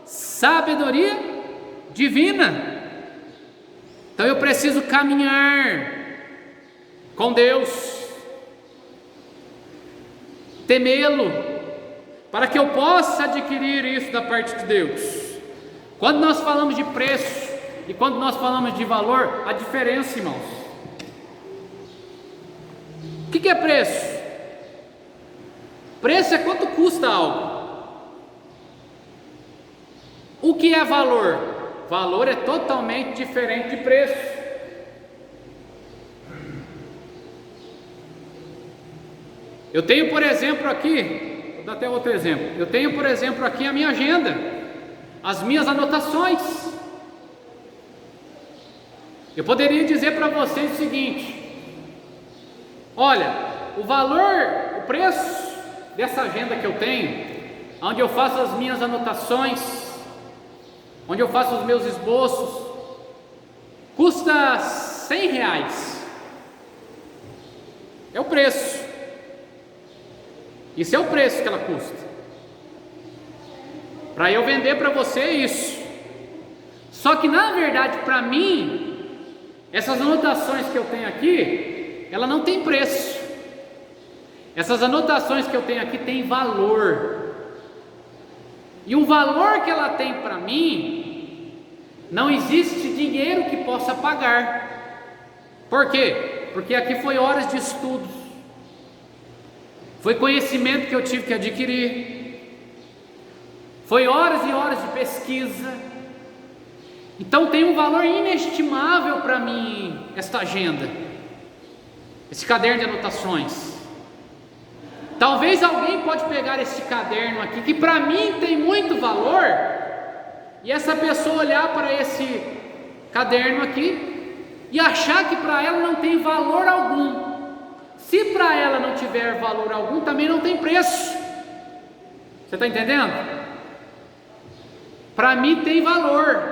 sabedoria divina. Então eu preciso caminhar com Deus, temê-lo, para que eu possa adquirir isso da parte de Deus. Quando nós falamos de preço e quando nós falamos de valor, a diferença, irmãos. O que é preço? Preço é quanto custa algo. O que é valor? Valor é totalmente diferente de preço. Eu tenho, por exemplo, aqui, vou dar até outro exemplo. Eu tenho, por exemplo, aqui a minha agenda, as minhas anotações. Eu poderia dizer para vocês o seguinte: olha, o valor, o preço dessa agenda que eu tenho, onde eu faço as minhas anotações, onde eu faço os meus esboços, custa R$100. É o preço. Isso é o preço que ela custa. Para eu vender para você é isso. Só que na verdade, para mim, essas anotações que eu tenho aqui, ela não tem preço. Essas anotações que eu tenho aqui têm valor. E o valor que ela tem para mim, não existe dinheiro que possa pagar. Por quê? Porque aqui foi horas de estudos, foi conhecimento que eu tive que adquirir, foi horas e horas de pesquisa. Então tem um valor inestimável para mim esta agenda, esse caderno de anotações. Talvez alguém pode pegar esse caderno aqui, que para mim tem muito valor, e essa pessoa olhar para esse caderno aqui e achar que para ela não tem valor algum. Se para ela não tiver valor algum, também não tem preço. Você está entendendo? Para mim tem valor,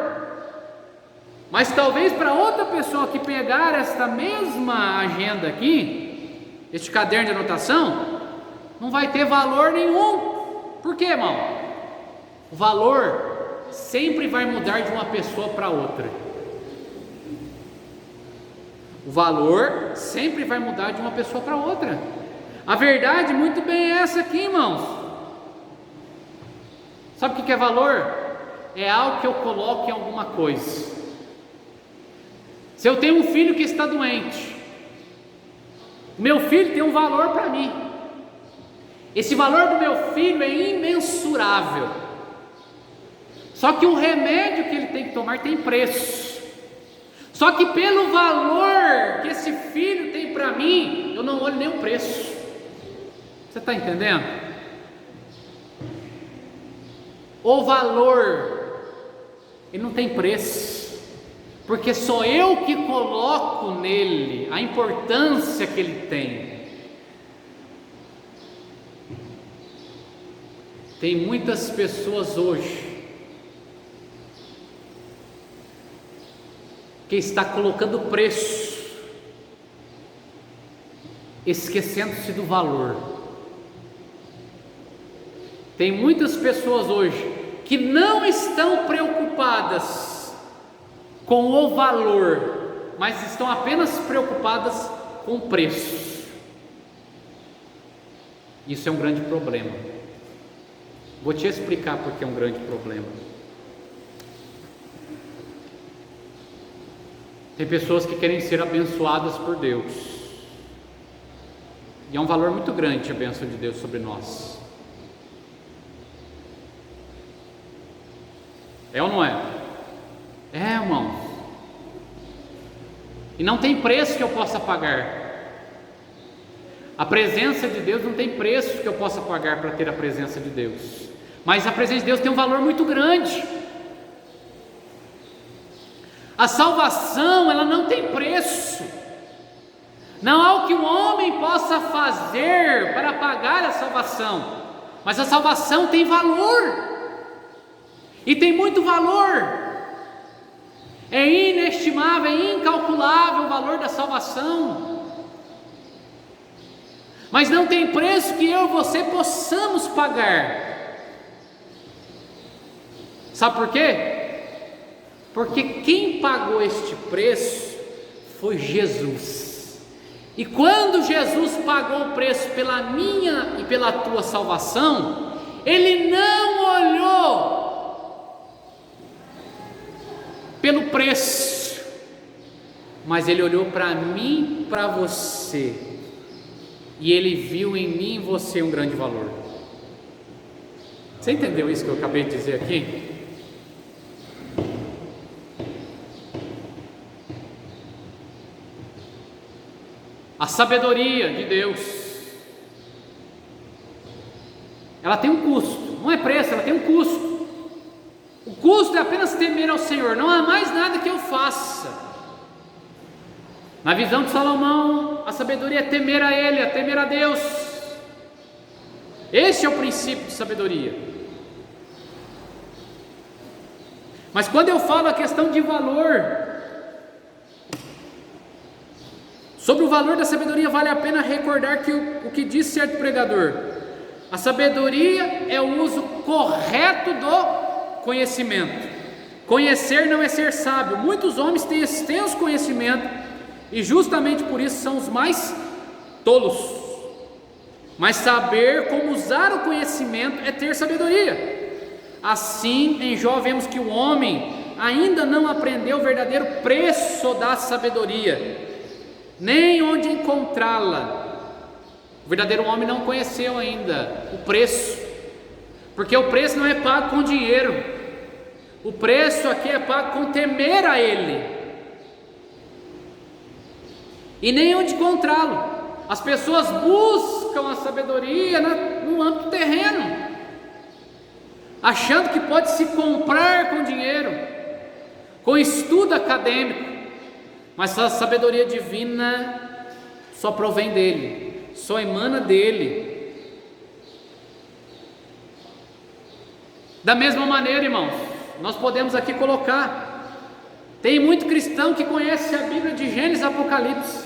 mas talvez para outra pessoa que pegar esta mesma agenda aqui, este caderno de anotação, não vai ter valor nenhum. Por quê, irmão? O valor sempre vai mudar de uma pessoa para outra. O valor sempre vai mudar de uma pessoa para outra. A verdade muito bem é essa aqui, irmãos. Sabe o que é valor? É algo que eu coloco em alguma coisa. Se eu tenho um filho que está doente, meu filho tem um valor para mim. Esse valor do meu filho é imensurável. Só que o remédio que ele tem que tomar tem preço. Só que pelo valor que esse filho tem para mim, eu não olho nem o preço. Você está entendendo? O valor, ele não tem preço, porque sou eu que coloco nele a importância que ele tem. Tem muitas pessoas hoje que está colocando preço, esquecendo-se do valor. Tem muitas pessoas hoje que não estão preocupadas com o valor, mas estão apenas preocupadas com o preço. Isso é um grande problema. Vou te explicar porque é um grande problema. Tem pessoas que querem ser abençoadas por Deus, e é um valor muito grande a bênção de Deus sobre nós. É ou não é? É, irmãos. E não tem preço que eu possa pagar. A presença de Deus não tem preço que eu possa pagar para ter a presença de Deus. Mas a presença de Deus tem um valor muito grande. A salvação, ela não tem preço. Não há o que o homem possa fazer para pagar a salvação. Mas a salvação tem valor. E tem muito valor. É inestimável, é incalculável o valor da salvação. Mas não tem preço que eu e você possamos pagar. Sabe por quê? Porque quem pagou este preço foi Jesus. E quando Jesus pagou o preço pela minha e pela tua salvação, Ele não olhou pelo preço, mas Ele olhou para mim, para você, e Ele viu em mim e você um grande valor. Você entendeu isso que eu acabei de dizer aqui? A sabedoria de Deus, ela tem um custo, não é preço, ela tem um custo. O custo é apenas temer ao Senhor, não há mais nada que eu faça. Na visão de Salomão, a sabedoria é temer a Ele, é temer a Deus. Esse é o princípio de sabedoria. Mas quando eu falo a questão de valor, sobre o valor da sabedoria, vale a pena recordar que o que diz certo pregador: a sabedoria é o uso correto do conhecimento. Conhecer não é ser sábio. Muitos homens têm extenso conhecimento e justamente por isso são os mais tolos. Mas saber como usar o conhecimento é ter sabedoria. Assim, em Jó vemos que o homem ainda não aprendeu o verdadeiro preço da sabedoria, nem onde encontrá-la. O verdadeiro homem não conheceu ainda o preço, porque o preço não é pago com dinheiro. O preço aqui é pago com temer a Ele, e nem onde encontrá-lo. As pessoas buscam a sabedoria no âmbito terreno, achando que pode se comprar com dinheiro, com estudo acadêmico. Mas a sabedoria divina só provém dele, só emana dele. Da mesma maneira, irmãos, nós podemos aqui colocar, tem muito cristão que conhece a Bíblia de Gênesis e Apocalipse,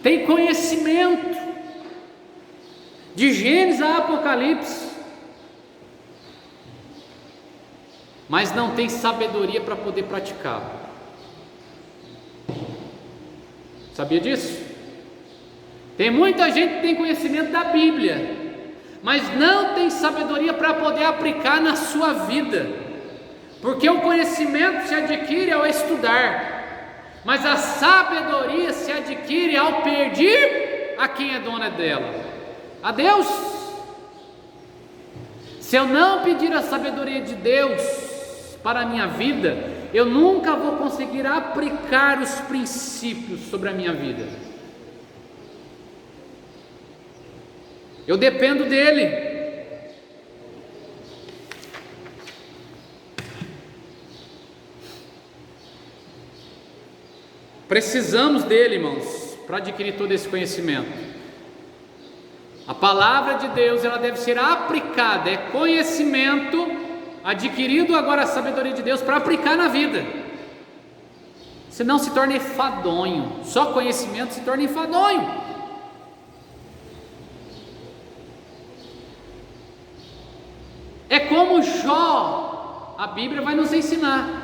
tem conhecimento de Gênesis a Apocalipse, mas não tem sabedoria para poder praticar. Sabia disso? Tem muita gente que tem conhecimento da Bíblia, mas não tem sabedoria para poder aplicar na sua vida, porque o conhecimento se adquire ao estudar, mas a sabedoria se adquire ao pedir a quem é dona dela, a Deus. Se eu não pedir a sabedoria de Deus para a minha vida, eu nunca vou conseguir aplicar os princípios sobre a minha vida. Eu dependo dele. Precisamos dele, irmãos, para adquirir todo esse conhecimento. A palavra de Deus, ela deve ser aplicada, é conhecimento adquirido, agora a sabedoria de Deus para aplicar na vida. Senão se torna enfadonho, só conhecimento se torna enfadonho. É como Jó, a Bíblia vai nos ensinar.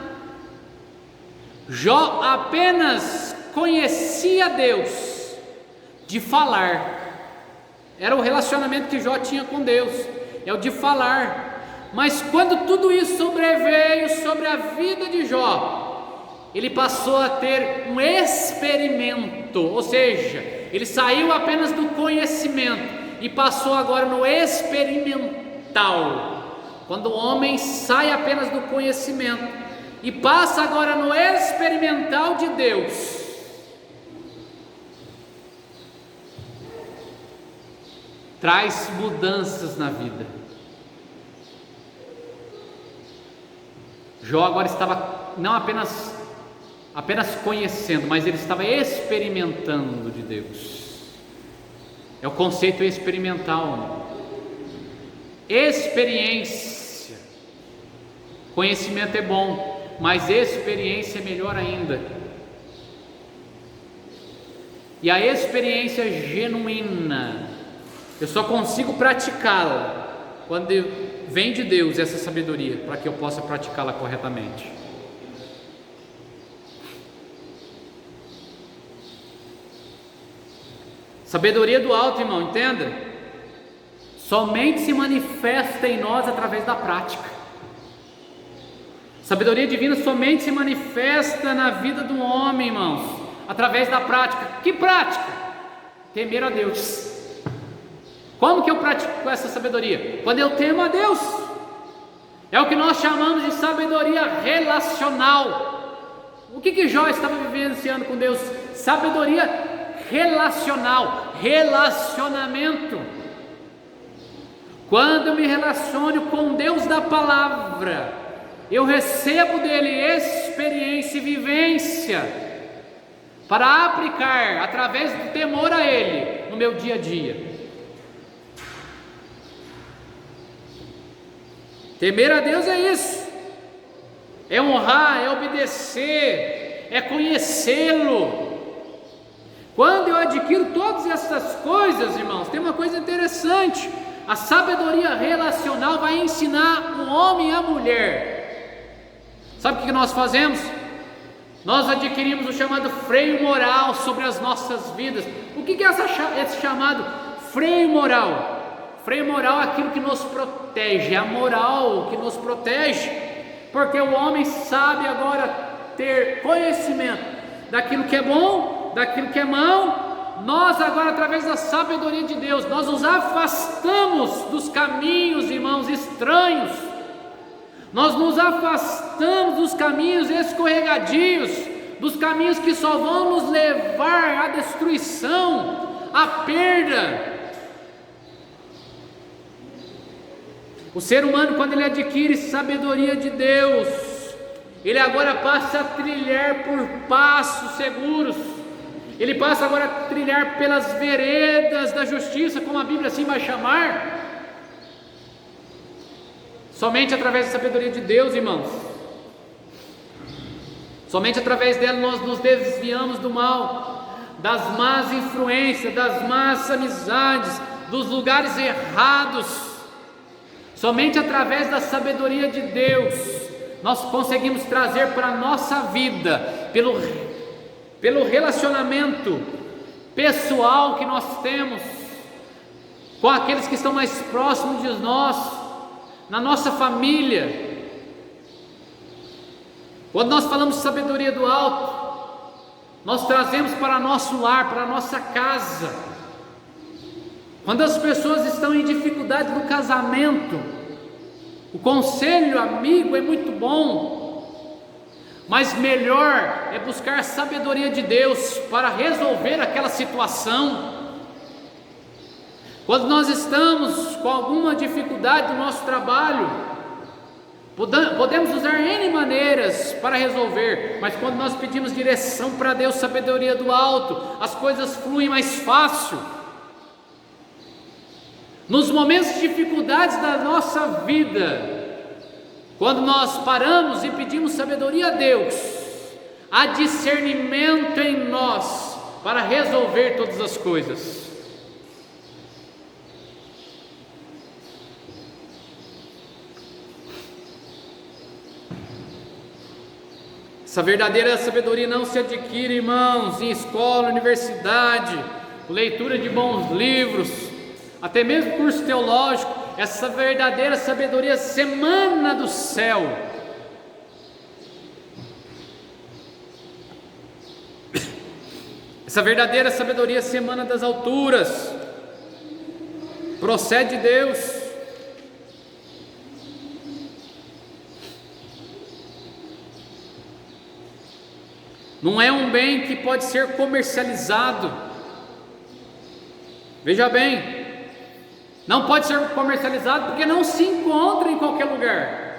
Jó apenas conhecia Deus de falar, era o relacionamento que Jó tinha com Deus, é o de falar. Mas quando tudo isso sobreveio sobre a vida de Jó, ele passou a ter um experimento, ou seja, ele saiu apenas do conhecimento e passou agora no experimental. Quando o homem sai apenas do conhecimento e passa agora no experimental de Deus, traz mudanças na vida. Jó agora estava não apenas conhecendo, mas ele estava experimentando de Deus. É o conceito experimental. Experiência. Conhecimento é bom, mas experiência é melhor ainda. E a experiência genuína, eu só consigo praticá-la quando vem de Deus essa sabedoria, para que eu possa praticá-la corretamente. Sabedoria do alto, irmão, entenda? Somente se manifesta em nós através da prática. Sabedoria divina somente se manifesta na vida do homem, irmãos, através da prática. Que prática? Temer a Deus. Como que eu pratico essa sabedoria? Quando eu temo a Deus. É o que nós chamamos de sabedoria relacional. O que Jó estava vivenciando com Deus? Sabedoria relacional, relacionamento. Quando eu me relaciono com Deus da palavra, eu recebo dele experiência e vivência para aplicar através do temor a ele no meu dia a dia. Temer a Deus é isso, é honrar, é obedecer, é conhecê-lo. Quando eu adquiro todas essas coisas, irmãos, tem uma coisa interessante: a sabedoria relacional vai ensinar o homem e a mulher. Sabe o que nós fazemos? Nós adquirimos o chamado freio moral sobre as nossas vidas. O que é esse chamado freio moral? Freio moral é aquilo que nos protege, é a moral que nos protege, porque o homem sabe agora ter conhecimento daquilo que é bom, daquilo que é mau. Nós agora, através da sabedoria de Deus, nós nos afastamos dos caminhos, irmãos, estranhos. Nós nos afastamos dos caminhos escorregadios, dos caminhos que só vão nos levar à destruição, à perda. O ser humano, quando ele adquire sabedoria de Deus, ele agora passa a trilhar por passos seguros. Ele passa agora a trilhar pelas veredas da justiça, como a Bíblia assim vai chamar. Somente através da sabedoria de Deus, irmãos. Somente através dela nós nos desviamos do mal, das más influências, das más amizades, dos lugares errados. Somente através da sabedoria de Deus nós conseguimos trazer para a nossa vida, pelo relacionamento pessoal que nós temos com aqueles que estão mais próximos de nós, na nossa família. Quando nós falamos de sabedoria do alto, nós trazemos para nosso lar, para a nossa casa. Quando as pessoas estão em dificuldade no casamento, o conselho amigo é muito bom, mas melhor é buscar a sabedoria de Deus para resolver aquela situação. Quando nós estamos com alguma dificuldade no nosso trabalho, podemos usar N maneiras para resolver, mas quando nós pedimos direção para Deus, sabedoria do alto, as coisas fluem mais fácil. Nos momentos de dificuldades da nossa vida, quando nós paramos e pedimos sabedoria a Deus, há discernimento em nós para resolver todas as coisas. Essa verdadeira sabedoria não se adquire, irmãos, em escola, universidade, leitura de bons livros, até mesmo curso teológico. Essa verdadeira sabedoria se emana do céu. Essa verdadeira sabedoria se emana das alturas, procede de Deus. Não é um bem que pode ser comercializado. Veja bem, não pode ser comercializado porque não se encontra em qualquer lugar.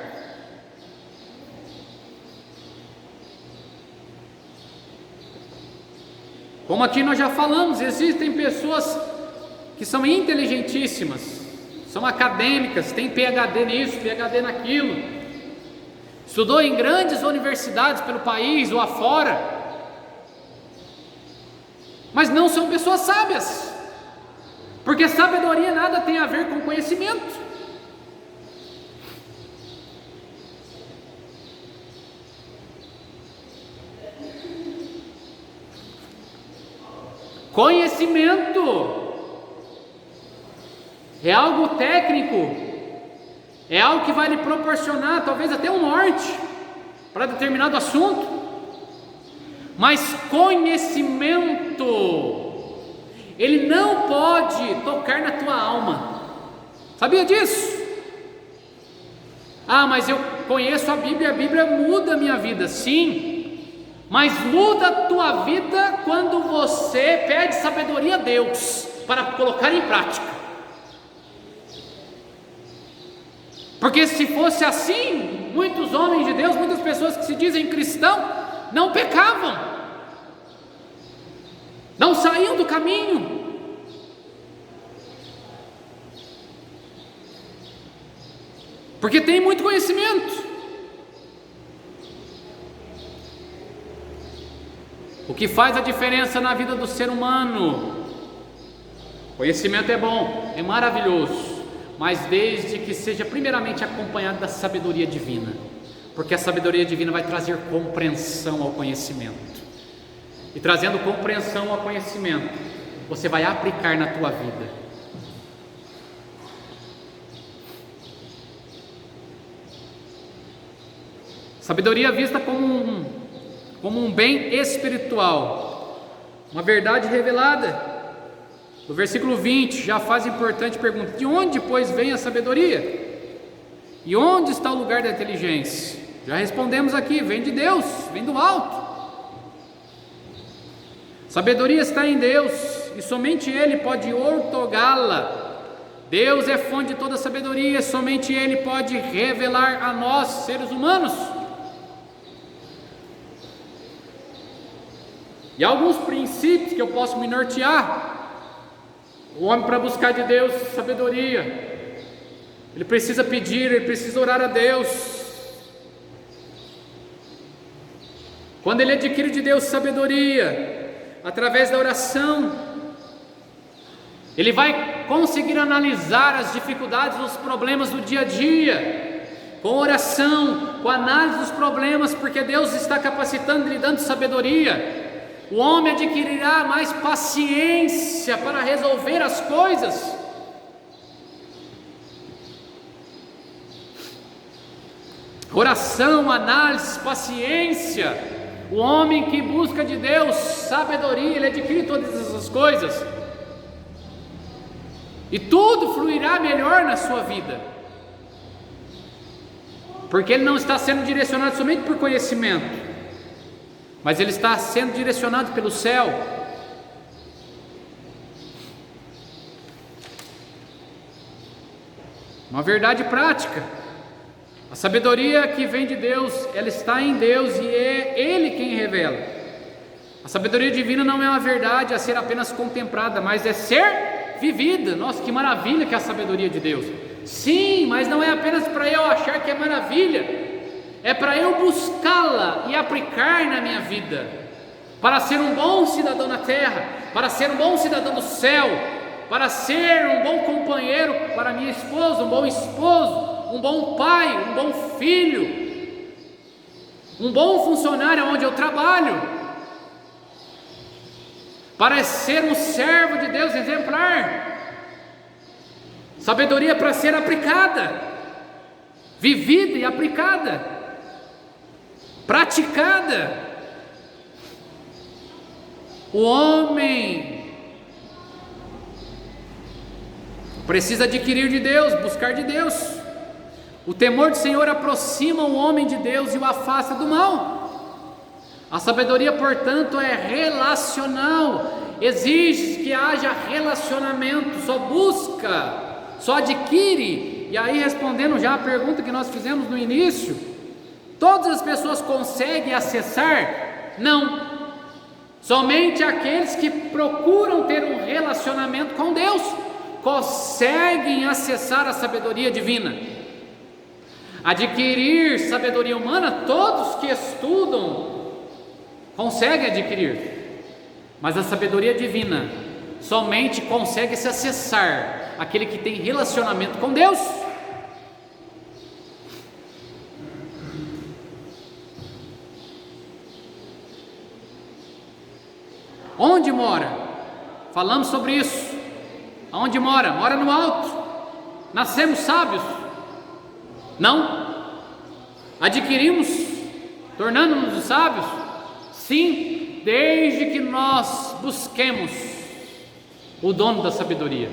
Como aqui nós já falamos, existem pessoas que são inteligentíssimas, são acadêmicas, têm PhD nisso, PhD naquilo, estudou em grandes universidades pelo país ou afora, mas não são pessoas sábias, porque sabedoria nada tem a ver com conhecimento. Conhecimento é algo técnico, é algo que vai lhe proporcionar talvez até um norte para determinado assunto, mas conhecimento, ele não pode tocar na tua alma. Sabia disso? Ah, mas eu conheço a Bíblia muda a minha vida. Sim, mas muda a tua vida quando você pede sabedoria a Deus para colocar em prática. Porque se fosse assim, muitos homens de Deus, muitas pessoas que se dizem cristão, não pecavam, não saíam do caminho. Porque tem muito conhecimento. O que faz a diferença na vida do ser humano? Conhecimento é bom, é maravilhoso, mas desde que seja primeiramente acompanhado da sabedoria divina, porque a sabedoria divina vai trazer compreensão ao conhecimento, e trazendo compreensão ao conhecimento, você vai aplicar na tua vida. Sabedoria vista como um bem espiritual, uma verdade revelada. No versículo 20 já faz importante pergunta: de onde, pois, vem a sabedoria? E onde está o lugar da inteligência? Já respondemos aqui: vem de Deus, vem do alto. Sabedoria está em Deus, e somente Ele pode outorgá-la. Deus é fonte de toda sabedoria, somente Ele pode revelar a nós, seres humanos. E há alguns princípios que eu posso me nortear. O homem, para buscar de Deus sabedoria, ele precisa pedir, ele precisa orar a Deus. Quando ele adquire de Deus sabedoria, através da oração, ele vai conseguir analisar as dificuldades, os problemas do dia a dia, com oração, com análise dos problemas, porque Deus está capacitando e lhe dando sabedoria. O homem adquirirá mais paciência para resolver as coisas. Oração, análise, paciência. O homem que busca de Deus sabedoria, ele adquire todas essas coisas, e tudo fluirá melhor na sua vida, porque ele não está sendo direcionado somente por conhecimento, mas ele está sendo direcionado pelo céu. Uma verdade prática: a sabedoria que vem de Deus, ela está em Deus e é Ele quem revela. A sabedoria divina não é uma verdade a ser apenas contemplada, mas é ser vivida. Nossa, que maravilha que é a sabedoria de Deus! Sim, mas não é apenas para eu achar que é maravilha, é para eu buscá-la e aplicar na minha vida, para ser um bom cidadão na terra, para ser um bom cidadão do céu, para ser um bom companheiro para minha esposa, um bom esposo, um bom pai, um bom filho, um bom funcionário onde eu trabalho, para ser um servo de Deus exemplar. Sabedoria para ser aplicada, vivida e aplicada, praticada. O homem precisa adquirir de Deus, buscar de Deus. O temor do Senhor aproxima o homem de Deus e o afasta do mal. A sabedoria, portanto, é relacional, exige que haja relacionamento, só busca, só adquire. E aí, respondendo já a pergunta que nós fizemos no início, todas as pessoas conseguem acessar? Não. Somente aqueles que procuram ter um relacionamento com Deus conseguem acessar a sabedoria divina. Adquirir sabedoria humana, todos que estudam conseguem adquirir, mas a sabedoria divina somente consegue se acessar aquele que tem relacionamento com Deus. Onde mora? Falamos sobre isso. Aonde mora? Mora no alto. Nascemos sábios? Não. Adquirimos, tornando-nos sábios? Sim, desde que nós busquemos o dono da sabedoria.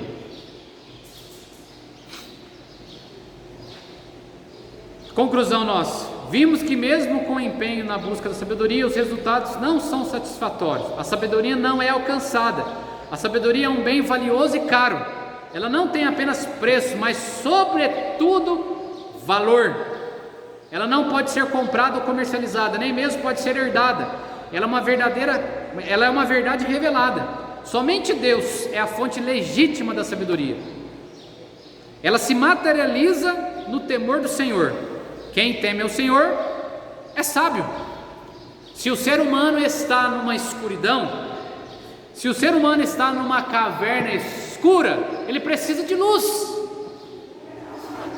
Conclusão nossa: vimos que mesmo com empenho na busca da sabedoria, os resultados não são satisfatórios. A sabedoria não é alcançada. A sabedoria é um bem valioso e caro. Ela não tem apenas preço, mas sobretudo valor. Ela não pode ser comprada ou comercializada, nem mesmo pode ser herdada. Ela é uma verdade revelada. Somente Deus é a fonte legítima da sabedoria. Ela se materializa no temor do Senhor. Quem teme ao Senhor é sábio. Se o ser humano está numa escuridão, se o ser humano está numa caverna escura, ele precisa de luz.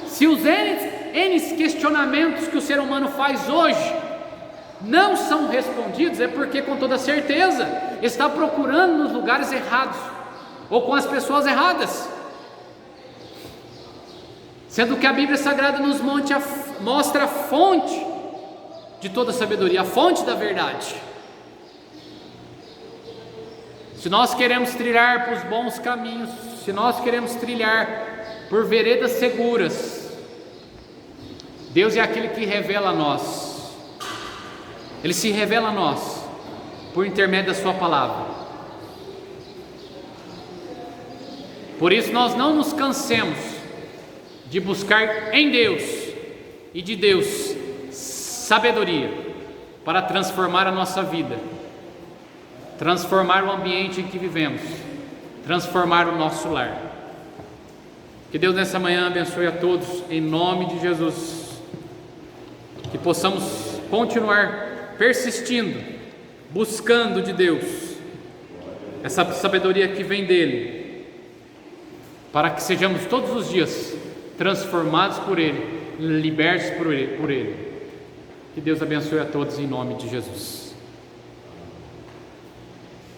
Se os N questionamentos que o ser humano faz hoje não são respondidos, é porque com toda certeza está procurando nos lugares errados, ou com as pessoas erradas. Sendo que a Bíblia Sagrada nos mostra a fonte de toda sabedoria, a fonte da verdade. Se nós queremos trilhar por bons caminhos, se nós queremos trilhar por veredas seguras, Deus é aquele que revela a nós. Ele se revela a nós por intermédio da sua palavra. Por isso nós não nos cansemos de buscar em Deus e de Deus sabedoria para transformar a nossa vida, transformar o ambiente em que vivemos, transformar o nosso lar. Que Deus nessa manhã abençoe a todos em nome de Jesus. Que possamos continuar persistindo, buscando de Deus essa sabedoria que vem dele, para que sejamos todos os dias transformados por Ele, libertos por Ele. Que Deus abençoe a todos em nome de Jesus.